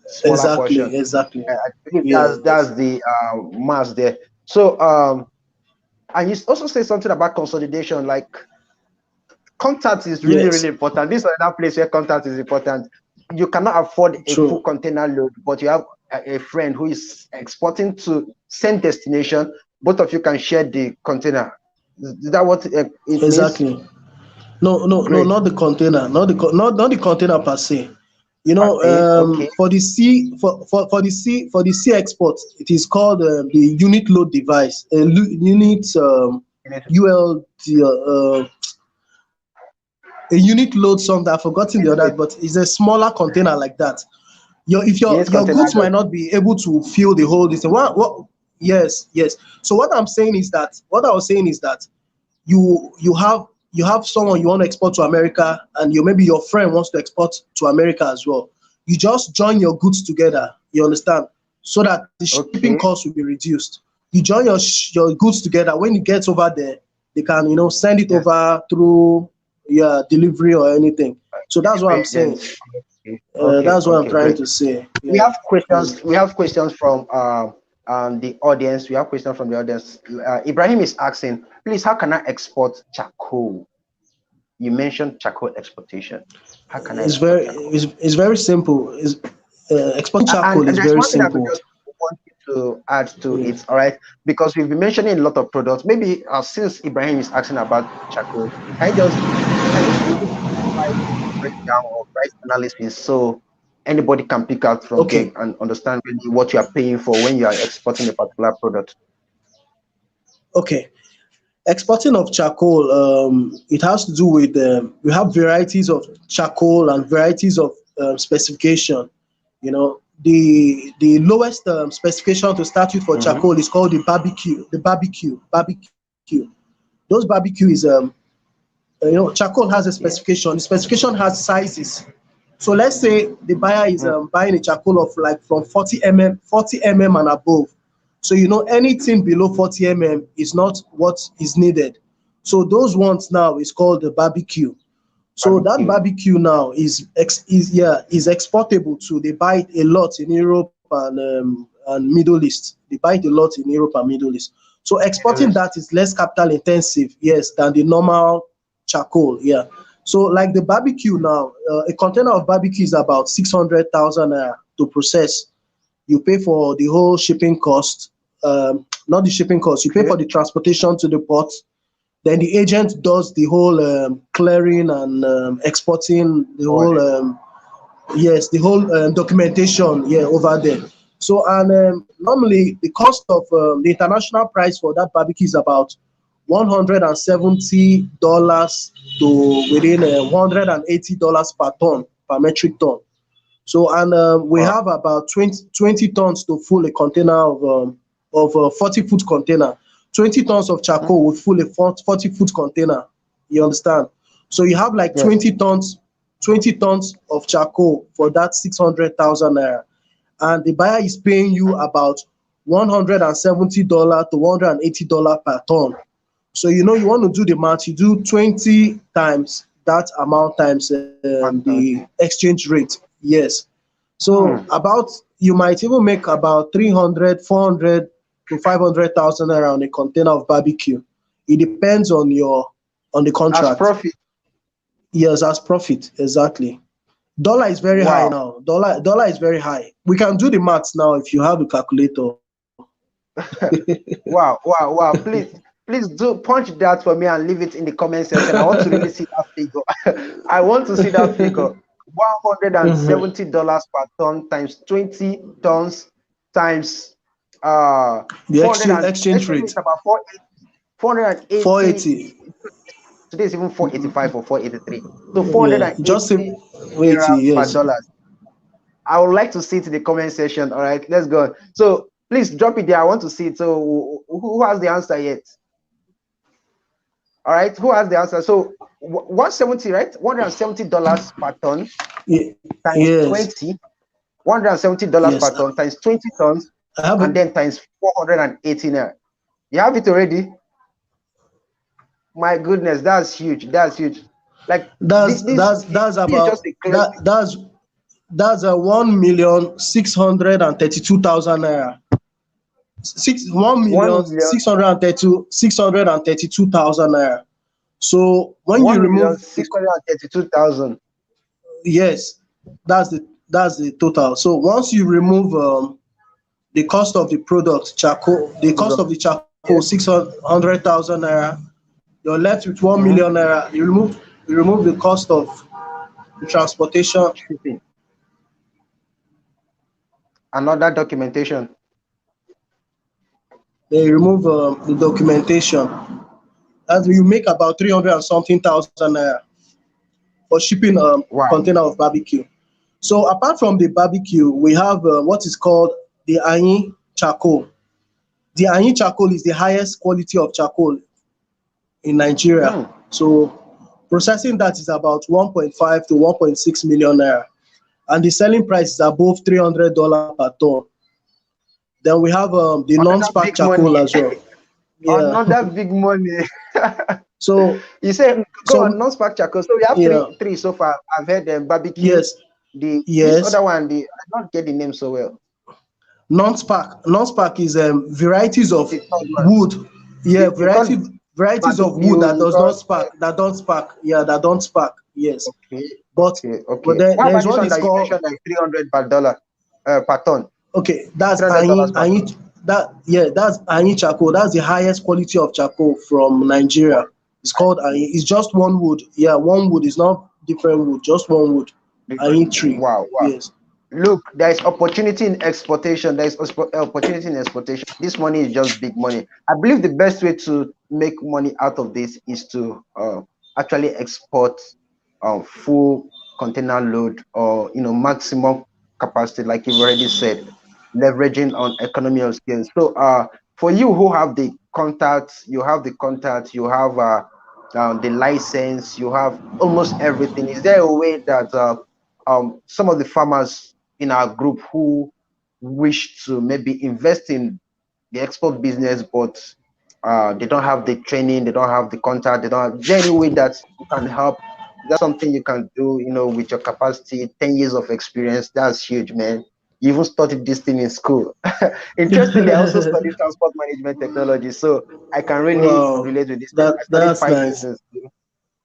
smaller portion. Exactly. Exactly. I believe that's Yes. the mass there. So and you also say something about consolidation, like contact is really, really Yes. important. This is another place where contact is important. You cannot afford a full True. container load, but you have a friend who is exporting to same destination. Both of you can share the container. Is that what it means? Exactly. No, no, no, Great. not the container, not the container per se. I say, okay. For the sea, for the sea export, it is called the unit load device, unit ULD, a unit load something. I've forgotten the other, but it's a smaller container like that. If Unit your container goods load. might not be able to fill the whole distance. What? Yes, yes. So what I was saying is that you have someone you want to export to America, and maybe your friend wants to export to America as well. You just join your goods together. You understand? So that the shipping Okay. cost will be reduced. You join your goods together. When it gets over there, they can send it Yes. over through delivery or anything. So that's what I'm Delivery saying. agents. Okay. Okay. That's what I'm Okay. trying Great. to say. We Yeah. have questions. We have questions from the audience. We have questions from the audience. Ibrahim is asking, please, how can I export charcoal? You mentioned charcoal exportation. How can I export charcoal? It's very simple. Exporting charcoal And is there's very one thing I could simple. just want you to add to Mm. it, all right? Because we've been mentioning a lot of products. Maybe since Ibrahim is asking about charcoal, can you give price breakdown or price analysis so anybody can pick out from there Okay. and understand really what you are paying for when you are exporting a particular product? Okay. Exporting of charcoal, it has to do with we have varieties of charcoal and varieties of specification. The lowest specification to start with for Mm-hmm. charcoal is called the barbecue. Barbecue. Those barbecue is charcoal has a Yeah. specification. The specification has sizes. So let's say the buyer is Mm. buying a charcoal of like from 40 mm and above. So anything below 40 mm is not what is needed. So those ones now is called the barbecue. So that Barbecue. barbecue now is exportable to. They buy it a lot in Europe and Middle East. They buy it a lot in Europe and Middle East. So Middle exporting that East. is less capital intensive, yes, than the normal charcoal. Yeah. So like the barbecue now, a container of barbecue is about 600,000 to process. You pay for the whole shipping cost, not the shipping cost. You pay Okay. for the transportation to the port, then the agent does the whole clearing and exporting the Forward whole it. yes, the whole documentation, yeah, over there. So and normally the cost of the international price for that barbecue is about $170 to within $180 per ton, per metric ton. So and we Wow. have about 20 tons to full a container of a 40-foot container. 20 tons of Mm. charcoal will full a 40-foot container. You understand? So you have like Yes. 20 tons of charcoal for that 600,000 naira. And the buyer is paying you about $170 to $180 per ton. So you want to do the math, you do 20 times that amount times the 1,000. exchange rate. Yes. So Hmm. about you might even make about 300, 400 to 500,000 naira on a container of barbecue. It depends on the As contract. profit. Yes, as profit, exactly. Dollar is very high Wow. now. Dollar is very high. We can do the maths now if you have a calculator. Wow, wow, wow. Please do punch that for me and leave it in the comment section. I want to really see that figure. I want to see that figure. Mhm. $170 per ton times 20 tons times The 400 and exchange exchange rate rate is about 480. 480. Today is even 485 or 483. So Yeah, just say 480 80. naira per Yes. dollar. I would like to see it in the comment section. All right, let's go. So please drop it there. I want to see it. So who has the answer yet? All right, who has the answer? So 170, right? $170 per ton Ye- times yes. 20. $170 Yes, per ton times 20 tons, I have and it. then times 418 naira. You have it already? My goodness, that's huge. That's huge. Like That's this is just about a clear. that's a 1,632,000 naira. Six one One million million, 632,000 naira. So when you one million remove the, six hundred and thirty-two thousand. yes, that's the total. So once you remove the cost of the product charcoal, the cost of the charcoal Yeah. 600,000 naira, you're left with 1 million Mm-hmm. naira. You remove the cost of the transportation, Shipping. Another documentation. then you remove the documentation. That you make about 300 and something thousand naira for shipping Wow. container of barbecue. So apart from the barbecue, we have what is called the Ayin charcoal. The Ayin charcoal is the highest quality of charcoal in Nigeria. Hmm. So processing that is about 1.5 to 1.6 million naira, and the selling price is above $300 per ton. Then we have the Another non-spark big money. charcoal as well. Yeah. Another big money. So You say go on so non-spark charcoal. So we have yeah, three so far. I've heard barbecue. yes, The this yes. other one, the I don't get the name so well. Non-spark is varieties of The third one. wood. Yeah, You call it varieties of wood barbecue. that You does call not spark, that don't spark. Yeah, that don't spark. Yes, okay, but okay. there What is about this one one is that you called, mentioned like 300 per dollar per ton? okay, that's $300 per ton. that's Ayin charcoal. That's the highest quality of charcoal from Wow. Nigeria. It's called Ayin. It's just one wood. Yeah, one wood. It's not different wood. Just one wood. Ayin tree. Wow, wow. Yes. Look, there is opportunity in exportation. There is opportunity in exportation. This money is just big money. I believe the best way to make money out of this is to actually export full container load, or maximum capacity, like you've already said, leveraging on economy of scale. So for you who have the contacts, you have the license, you have almost everything. Is there a way that some of the farmers in our group who wish to maybe invest in the export business, but they don't have the training, they don't have the contact, they don't have, is there any way that you can help? Is that something you can do, with your capacity, 10 years of experience? That's huge, man. You even studied this thing in school. Interestingly, I also studied transport management technology, so I can really Wow, relate with this. I studied that's five nice. years in school.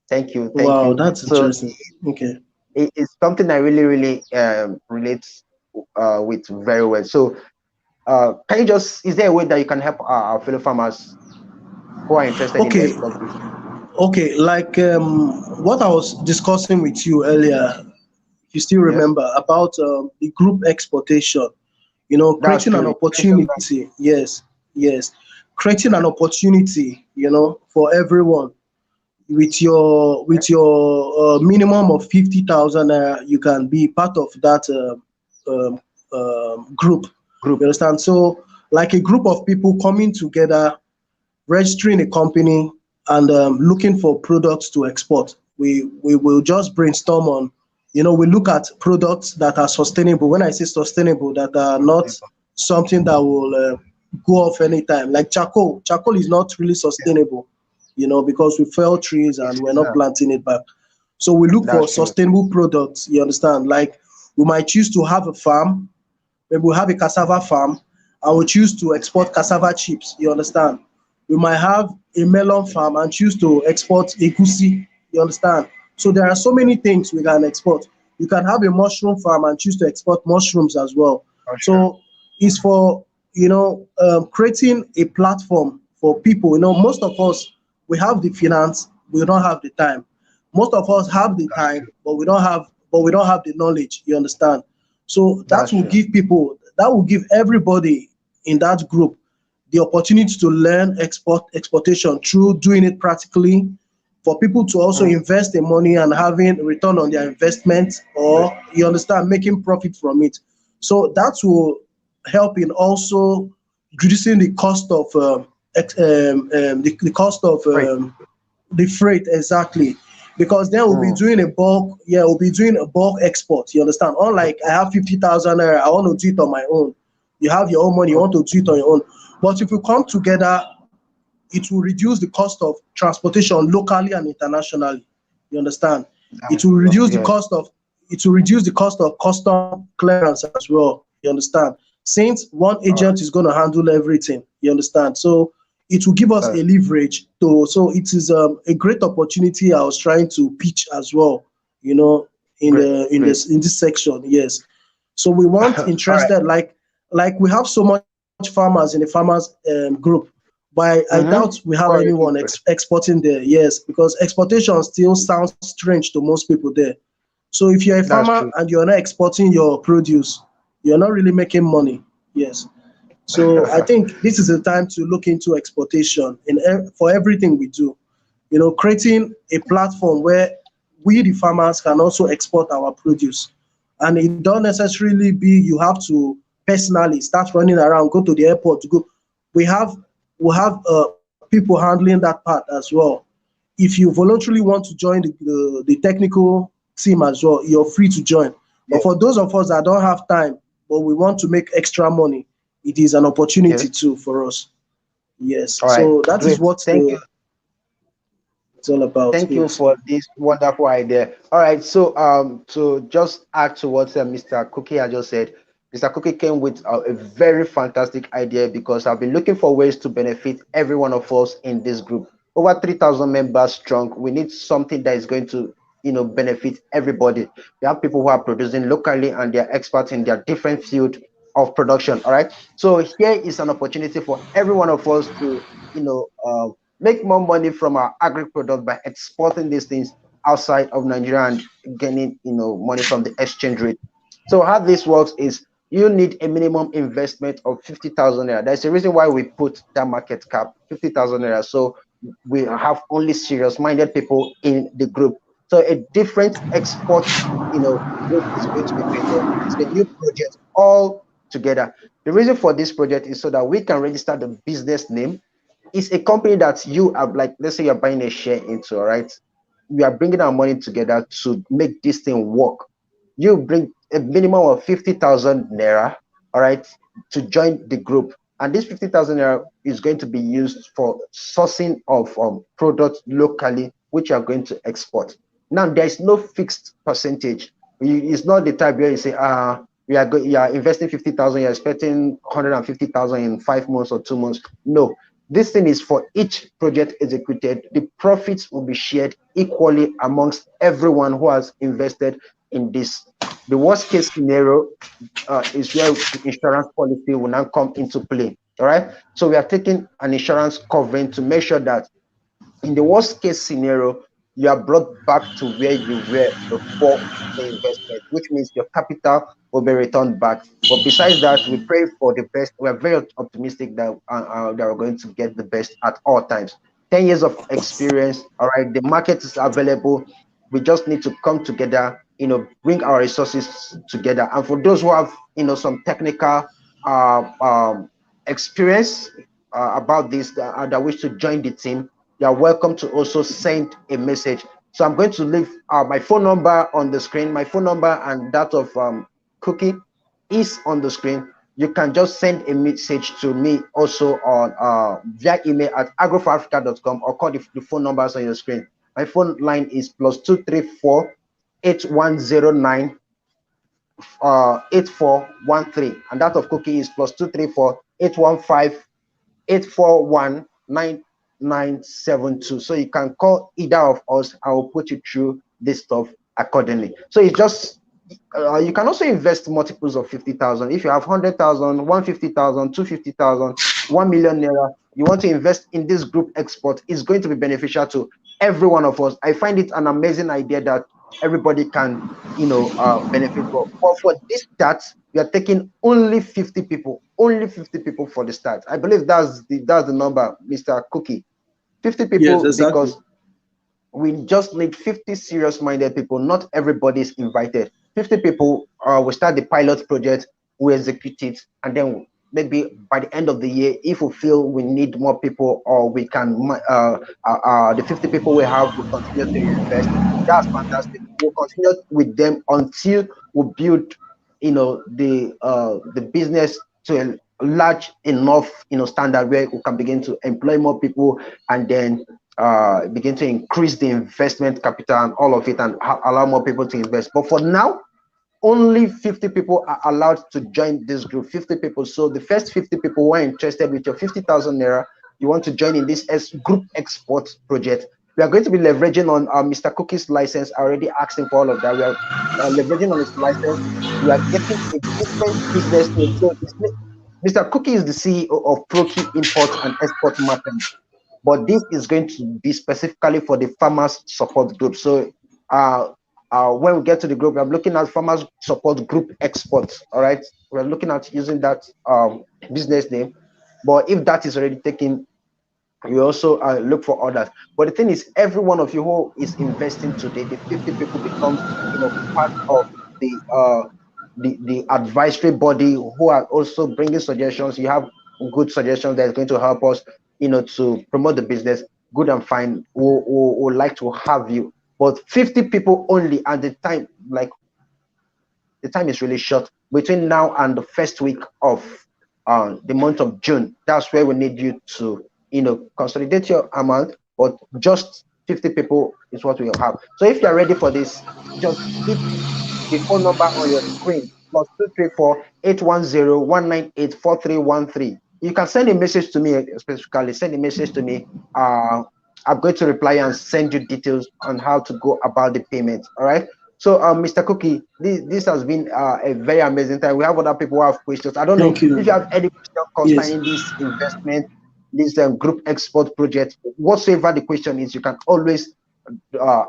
Thank you, thank Wow, you. that's So interesting. Okay. it's something I really, really relate with very well. So, can you just, is there a way that you can help our fellow farmers who are interested in the Okay. export business? Okay. Like what I was discussing with you earlier, if you still Yes, remember about the group exportation, that's creating an true. You mentioned that. opportunity. Yes, yes, creating an opportunity, for everyone with your Yeah. minimum of 50,000 you can be part of that group. Group. You understand? So, like a group of people coming together, registering a company, and looking for products to export. We will just brainstorm on, we look at products that are sustainable. When I say sustainable, that are not something that will go off anytime. Like charcoal. Charcoal is not really Yeah, sustainable, because we fell trees and we're it's not not. planting it back. So we look for That's true. sustainable products. You understand? Like we might choose to have a farm. Maybe we have a cassava farm, and we choose to export cassava chips. You understand? We might have a melon farm and choose to export egusi. You understand? So there are so many things we can export. You can have a mushroom farm and choose to export mushrooms as well. For sure. So it's for creating a platform for people. Most of us, we have the finance, we don't have the time. Most of us have the That's time, true. but we don't have the knowledge. You understand? So That's true. that will give everybody in that group the opportunity to learn exportation through doing it practically, for people to also Mm. invest the money and having return on their investment, Yes. or you understand, making profit from it. So that will help in also reducing the cost of the cost of Great. the freight, exactly. because then we'll be Mm. doing a bulk, yeah, we'll be doing a bulk export. You understand? Unlike I have 50,000 naira, I want to do it on my own. You have your own money, you Mm. want to do it on your own. But if we come together, it will reduce the cost of transportation locally and internationally. You understand? That's It will true. reduce the Yeah. cost of custom clearance as well. You understand? Since one All right. agent is going to handle everything, you understand? So it will give us a That's leverage to. So it is a great opportunity. I was trying to pitch as well. You know, in great. the in Great. this in this section, yes. So we want All right. interested like we have so much farmers in the farmers group, but I doubt Mm-hmm. we have anyone Already great. exporting there. Yes, because exportation still sounds strange to most people there. So if you're a That's farmer true. and you're not exporting your produce, you're not really making money. Yes. So I think this is the time to look into exportation for everything we do. You know, creating a platform where we the farmers can also export our produce. And it don't necessarily be you have to personally start running around, go to the airport to go. We have people handling that part as well. If you voluntarily want to join the technical team as well, you're free to join. But Yes. for those of us that don't have time, but we want to make extra money, it is an opportunity Yes. too for us. Yes. All right. So that is Great. what Thank you. it's all about. Thank you Yes. for this wonderful idea. All right, so to just add to what Mr. Cookie had just said, Mr. Cookie came with a very fantastic idea because I've been looking for ways to benefit every one of us in this group. Over 3,000 members strong. We need something that is going to, benefit everybody. We have people who are producing locally and they're experts in their different field of production. All right, so here is an opportunity for every one of us to, make more money from our agri product by exporting these things outside of Nigeria and gaining, money from the exchange rate. So how this works is you need a minimum investment of 50,000 naira. There's a reason why we put that market cap 50,000 naira. So we have only serious minded people in the group. So a different export, group is going to be created. It's a new project all together. The reason for this project is so that we can register the business name. It's a company that you have, like, let's say you're buying a share into, all right? We are bringing our money together to make this thing work. You bring a minimum of 50,000 naira, all right, to join the group. And this 50,000 naira is going to be used for sourcing of products locally, which you are going to export. Now, there is no fixed percentage. It's not the type where you say, you are investing 50,000, you're expecting 150,000 in 5 months or 2 months. No, this thing is for each project executed. The profits will be shared equally amongst everyone who has invested in this. The worst case scenario is where the insurance policy will now come into play. All right. So we are taking an insurance covering to make sure that in the worst case scenario, you are brought back to where you were before the investment, which means your capital will be returned back. But besides that, we pray for the best. We are very optimistic that we're going to get the best at all times. 10 years of experience. All right. The market is available. We just need to come together, bring our resources together. And for those who have, some technical experience about this that wish to join the team, you are welcome to also send a message. So I'm going to leave my phone number on the screen. My phone number and that of Cookie is on the screen. You can just send a message to me also on via email at agroforafrica.com or call the phone numbers on your screen. My phone line is +234 8109 8413, and that of Cookie is +234 815 8419972. So you can call either of us. I will put you through this stuff accordingly. So it's just you can also invest multiples of 50,000. If you have 100,000, 150,000, 250,000, 1 million naira, you want to invest in this group export, it's going to be beneficial to every one of us. I find it an amazing idea that everybody can, benefit from. But for this start, we are taking only 50 people for the start. I believe that's the number, Mr. Cookie. 50 Yes, people exactly. because we just need 50 serious minded people. Not everybody is invited. 50 people will start the pilot project, we execute it, and then maybe by the end of the year, if we feel we need more people, or we can, the 50 people we have will continue to invest. That's fantastic. We'll continue with them until we build, the business to a large enough, standard where we can begin to employ more people, and then begin to increase the investment capital and all of it, and allow more people to invest. But for now, only 50 people are allowed to join this group. 50 people. So the first 50 people who are interested with your 50,000 naira, you want to join in this group export project. We are going to be leveraging on Mr. Cookie's license. I already asked him for all of that. We are leveraging on his license. We are getting a different business name. So Mr. Cookie is the CEO of Proki Import and Export Market, but this is going to be specifically for the farmers support group. So uh, when we get to the group, we're looking at farmers support group exports. All right, we're looking at using that business name. But if that is already taken, we also look for others. But the thing is, every one of you who is investing today, the 50 people becomes, part of the the advisory body, who are also bringing suggestions. You have good suggestions that is going to help us, to promote the business. Good and fine. We would like to have you, but 50 people only, and the time is really short between now and the first week of the month of June. That's where we need you to, consolidate your amount, but just 50 people is what we have. So if you're ready for this, just hit the phone number on your screen, +234 810 198 4313. You can send a message to me, specifically send a message to me. I'm going to reply and send you details on how to go about the payment. All right. So, Mr. Cookie, this has been a very amazing time. We have other people who have questions. I don't know Thank you. if you have any question Yes. concerning this investment, this group export project. Whatsoever the question is, you can always uh,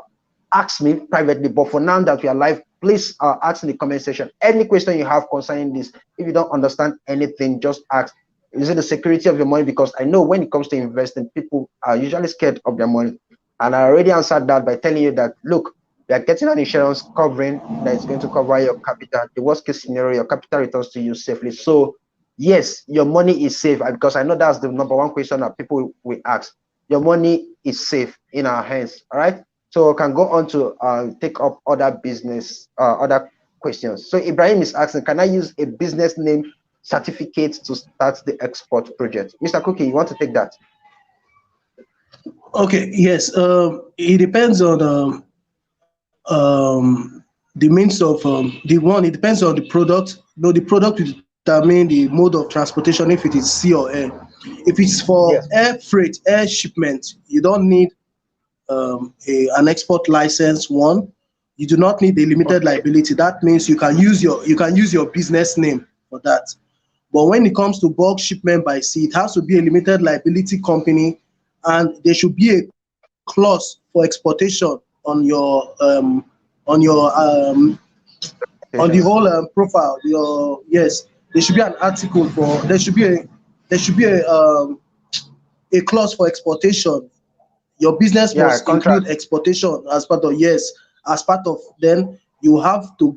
ask me privately. But for now that we are live, please ask in the comment section any question you have concerning this. If you don't understand anything, just ask. Is it the security of your money? Because I know when it comes to investing, people are usually scared of their money. And I already answered that by telling you that, look, you are getting an insurance covering that is going to cover your capital. The worst case scenario, your capital returns to you safely. So yes, your money is safe, because I know that's the number one question that people will ask. Your money is safe in our hands. All right. So we can go on to take up other business, other questions. So Ibrahim is asking, can I use a business name certificate to start the export project? Mr. Cookie, you want to take that? Okay. Yes. It depends on the means of the one. It depends on the product. No, the product will determine the mode of transportation, if it is sea or air. If it's for Yes. air freight, air shipment, you don't need an export license. One, you do not need a limited Okay. liability. That means you can use your business name for that. But when it comes to bulk shipment by sea, it has to be a limited liability company, and there should be a clause for exportation on your on the whole profile. Your Yes, there should be an article for there should be a clause for exportation. Your business Yeah, must include contract. exportation as part of, yes, as part of. Then you have to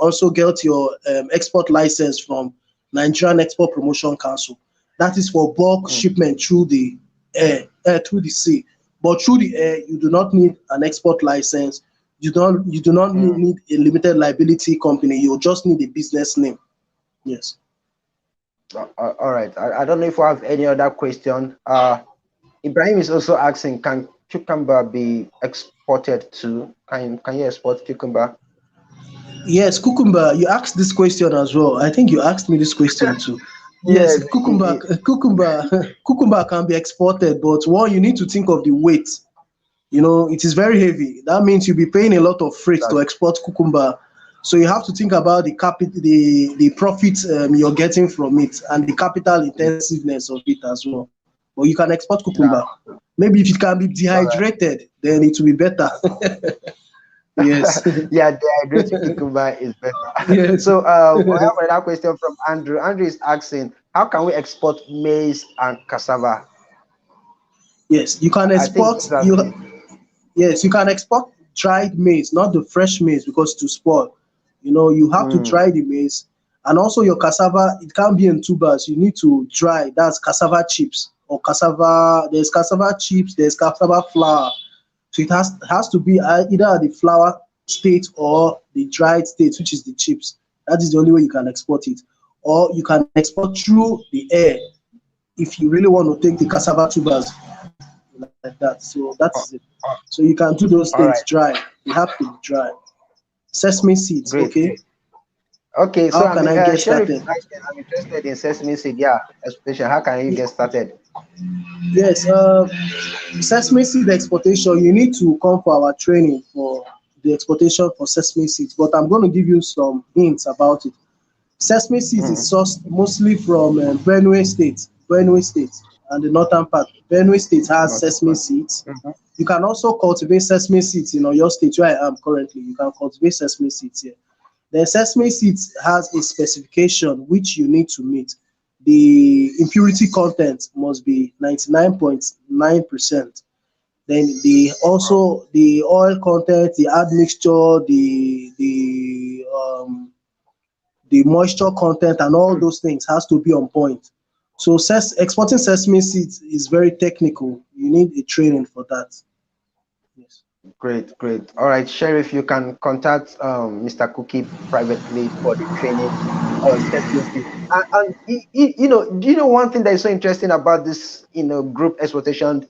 also get your export license from Nigerian Export Promotion Council. That is for bulk Mm, shipment through the air, through the sea. But through the air, you do not need an export license. You do not mm. need a limited liability company. You just need a business name. Yes. All right. I don't know if we have any other question. Ibrahim is also asking, can cucumber be exported to? Can you export cucumber? Yes, cucumber. You asked this question as well. I think you asked me this question too. Yes, Yes. cucumber can be exported, but one, you need to think of the weight. It is very heavy. That means you'll be paying a lot of freight to That's export cucumber. So you have to think about the profit you're getting from it, and the capital intensiveness of it as well. But you can export that. cucumber. Maybe if it can be All right. dehydrated, then it will be better. Yes. Yeah, dehydrated cucumber is better. Yes. So we have another question from Andrew. Andrew is asking, how can we export maize and cassava? Yes, you can I think export this has you been. yes, you can export dried maize, not the fresh maize, because to spoil. You have to Mm, dry the maize, And also your cassava, it can't be in tubers. You need to dry. That's cassava chips or cassava. There's cassava chips. There's cassava flour. So it has to be either at the flour state or the dried state, which is the chips. That is the only way you can export it. Or you can export through the air if you really want to take the cassava tubers like that. So that is Oh, it. oh, So you can do those all things right. dry. They have to be dry. Sesame seeds, Great, okay? great. Okay, so How I can mean, I get Sheriff is started? asking, I'm interested in sesame seed. Yeah, exportation. How can you get started? Yes, sesame seed exportation, you need to come for our training for the exportation for sesame seeds, but I'm going to give you some hints about it. Sesame seeds is Mm, sourced mostly from Benue State, and the northern part. Benue State has not sesame bad. seeds. Mhm. You can also cultivate sesame seeds in your state where I am currently. You can cultivate sesame seeds here. The sesame seeds has a specification which you need to meet. The impurity content must be 99.9%. Then Oh, the oil content, the admixture, the moisture content and all mm, those things has to be on point. So exporting sesame seeds is very technical. You need a training for that. Yes. great, great. All right, Sheriff, you can contact Mr. Cookie privately for the training on sesame seed. And do you know one thing that is so interesting about this, group exploitation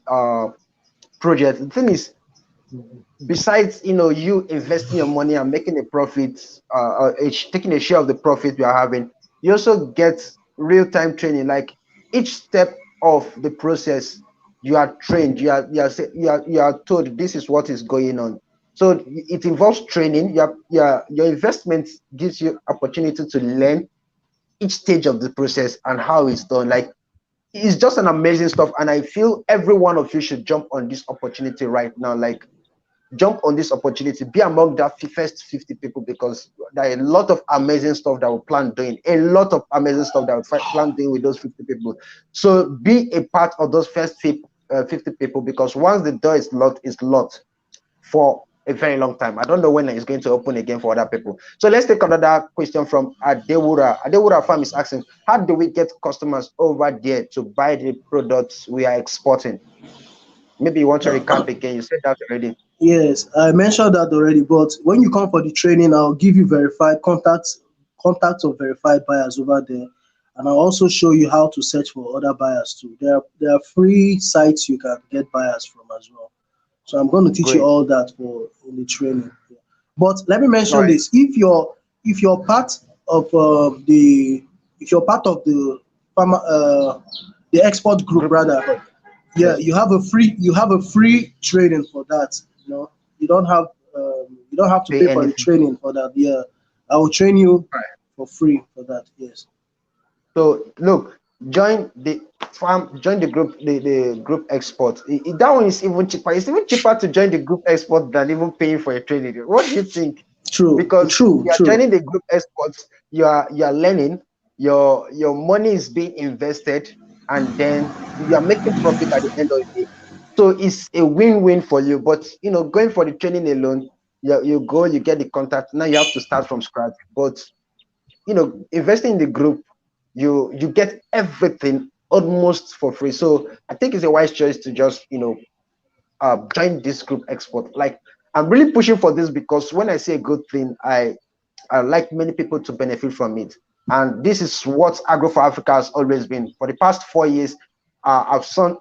project? The thing is, besides you investing your money and making a profit, taking a share of the profit you are having, you also get real-time training. Like each step of the process, you are trained. You are told this is what is going on. So it involves training. Your investment gives you opportunity to learn each stage of the process and how it's done. Like it's just an amazing stuff, and I feel every one of you should jump on this opportunity right now. Like jump on this opportunity, be among that first 50 people, because there are a lot of amazing stuff that we plan doing, a lot of amazing stuff that we plan doing with those 50 people. So be a part of those first 50 people, because once the door is locked, it's locked for a very long time. I don't know when it's going to open again for other people. So let's take another question from Adewura. Adewura Farm is asking, how do we get customers over there to buy the products we are exporting? Maybe you want to recap again. You said that already. Yes, I mentioned that already, but when you come for the training, I'll give you verified contacts of verified buyers over there, and I'll also show you how to search for other buyers too. There are free sites you can get buyers from as well. So I'm going to teach you Great. all that for in the training. But let me All mention right. this: if you're part of if you're part of the export group Group rather, export. yeah, Yes. you have a free training for that. You don't have you don't have to Pay pay for the anything. training for that. Yeah, I will train you Right. for free for that. Yes. So look, join the group, the group export. That one is even cheaper. It's even cheaper to join the group export than even paying for a training. What do you think? True, Because true, you are true. joining the group exports, you are learning, your money is being invested, and then you are making profit at the end of the day. So it's a win-win for you. But going for the training alone, you go, you get the contact. Now you have to start from scratch. But investing in the group, you get everything almost for free. So I think it's a wise choice to just join this group export. Like I'm really pushing for this, because when I say a good thing, I like many people to benefit from it. And this is what Agro for Africa has always been. For the past 4 years, I've seen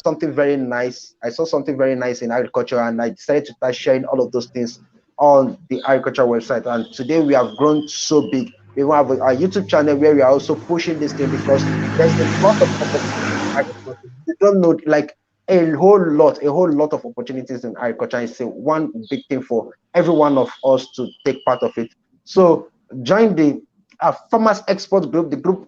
something very nice. I saw something very nice in agriculture, and I decided to start sharing all of those things on the agriculture website. And today we have grown so big. We even have a YouTube channel where we are also pushing this thing, because there's a lot of opportunities in agriculture. You don't know, like a whole lot of opportunities in agriculture. It's a one big thing for every one of us to take part of it. So join the farmers export group, the group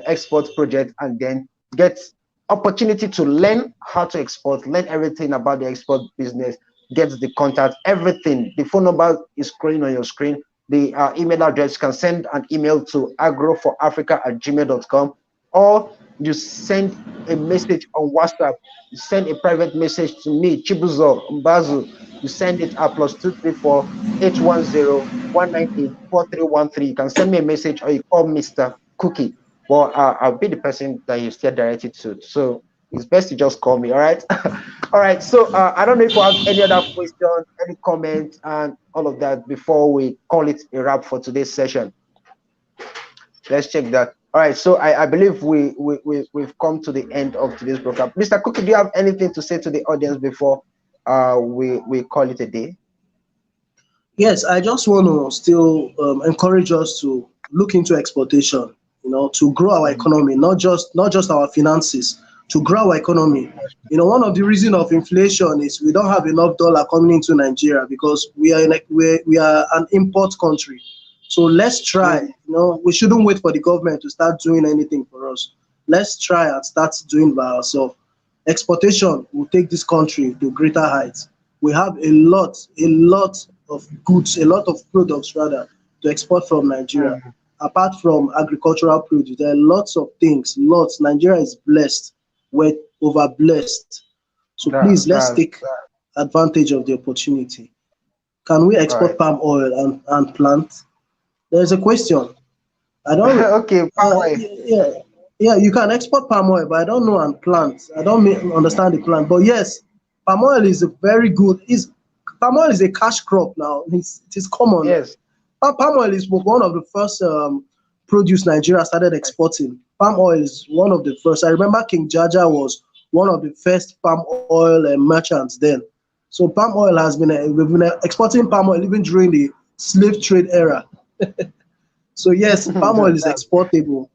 export project, and then get opportunity to learn how to export, learn everything about the export business, get the contact, everything. The phone number is scrolling on your screen. The email address, you can send an email to agroforafrica@gmail.com. or you send a message on WhatsApp. You send a private message to me, Chibuzo Mbazu. You send it at +234 810 198 4313. You can send me a message or you call Mr. Cookie. Well, I'll be the person that you still directed to. So it's best to just call me. All right. All right. So I don't know if you have any other question, any comment, and all of that before we call it a wrap for today's session. Let's check that. All right. So I believe we've come to the end of today's program. Mr. Cookie, do you have anything to say to the audience before we call it a day? Yes, I just want to still encourage us to look into exportation, to grow our Mm, economy, not just our finances, to grow our economy. One of the reason of inflation is we don't have enough dollar coming into Nigeria because we are an import country. So let's try. mm, We shouldn't wait for the government to start doing anything for us. Let's try and start doing by ourselves. Exportation will take this country to greater heights. We have a lot of goods, a lot of products rather, to export from Nigeria. mm. Apart from agricultural produce, there are lots of things. Lots. Nigeria is blessed. We're over blessed. So please, let's That's take advantage of the opportunity. Can we all export right. palm oil and plant? There's a question. I don't. Okay, Pamwe. Yeah, yeah. You can export palm oil, but I don't know and plant. I don't understand the plant. But yes, palm oil is a very good. Is palm oil is a cash crop now. It is common. Yes. Palm oil is one of the first produce Nigeria started exporting. Palm oil is one of the first. I remember King Jaja was one of the first palm oil merchants then. So palm oil has been we've been exporting palm oil even during the slave trade era. So yes, palm oil is It's exportable.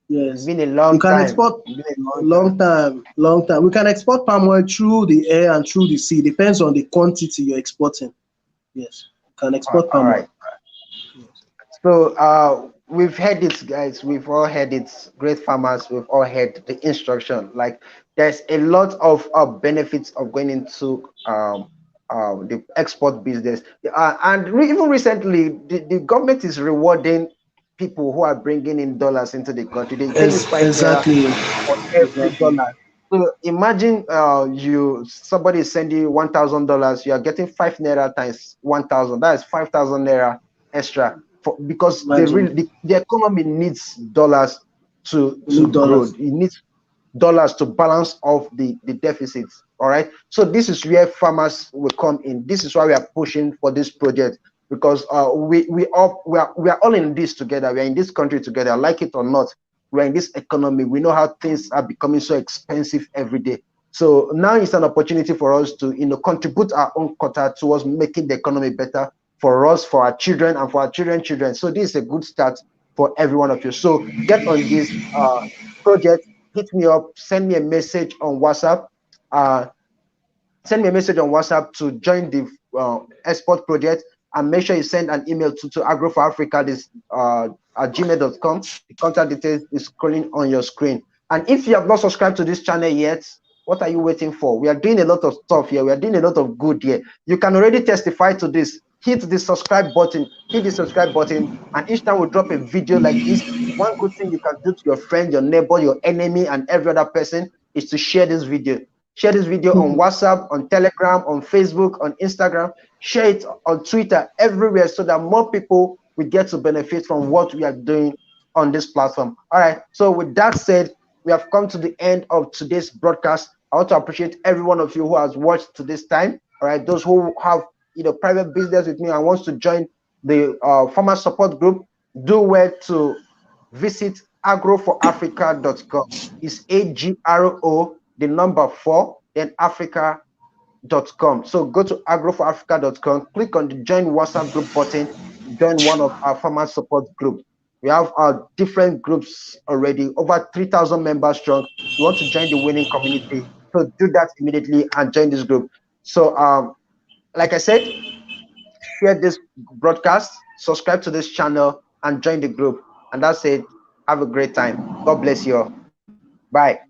Yes, been a you long can time. export It's been a long time. long time, long time. We can export palm oil through the air and through the sea. Depends on the quantity you're exporting. Yes, you can export All palm right. oil. Yes. So we've heard it, guys. We've all heard it. Great farmers. We've all heard the instruction. Like there's a lot of benefits of going into the export business. And even recently, the government is rewarding people who are bringing in dollars into the country. They pay you 5 naira Exactly, for every exactly. dollar. So imagine you somebody is sending you $1,000. You are getting 5 naira times 1,000. That is 5,000 naira extra for because Imagine the economy needs dollars we to need grow. dollars. It needs dollars to balance off the deficits. All right. So this is where farmers will come in. This is why we are pushing for this project because we are all in this together. We are in this country together, like it or not. We're in this economy. We know how things are becoming so expensive every day. So now it's an opportunity for us to contribute our own quota towards making the economy better for us, for our children, and for our children's children. So this is a good start for every one of you. So get on this project, hit me up, send me a message on WhatsApp. Uh, Send me a message on WhatsApp to join the export project, and make sure you send an email to agro for africa this at gmail.com. The contact details is scrolling on your screen. And if you have not subscribed to this channel yet, what are you waiting for? We are doing a lot of stuff here. We are doing a lot of good here. You can already testify to this. Hit the subscribe button, and each time we drop a video like this, one good thing you can do to your friend, your neighbor, your enemy, and every other person is to share this video. Share this video on WhatsApp, on Telegram, on Facebook, on Instagram. Share it on Twitter, everywhere, so that more people will get to benefit from what we are doing on this platform. All right. So with that said, we have come to the end of today's broadcast. I want to appreciate every one of you who has watched to this time. All right. Those who have private business with me and wants to join the farmer support group, do well to visit agroforafrica.com. It's AGRO, the number 4, then Africa.com. So go to agroforafrica.com, click on the join WhatsApp group button, join one of our farmer support group. We have our different groups already, over 3,000 members strong. You want to join the winning community, so do that immediately and join this group. So like I said, share this broadcast, subscribe to this channel, and join the group. And that's it. Have a great time. God bless you all. Bye.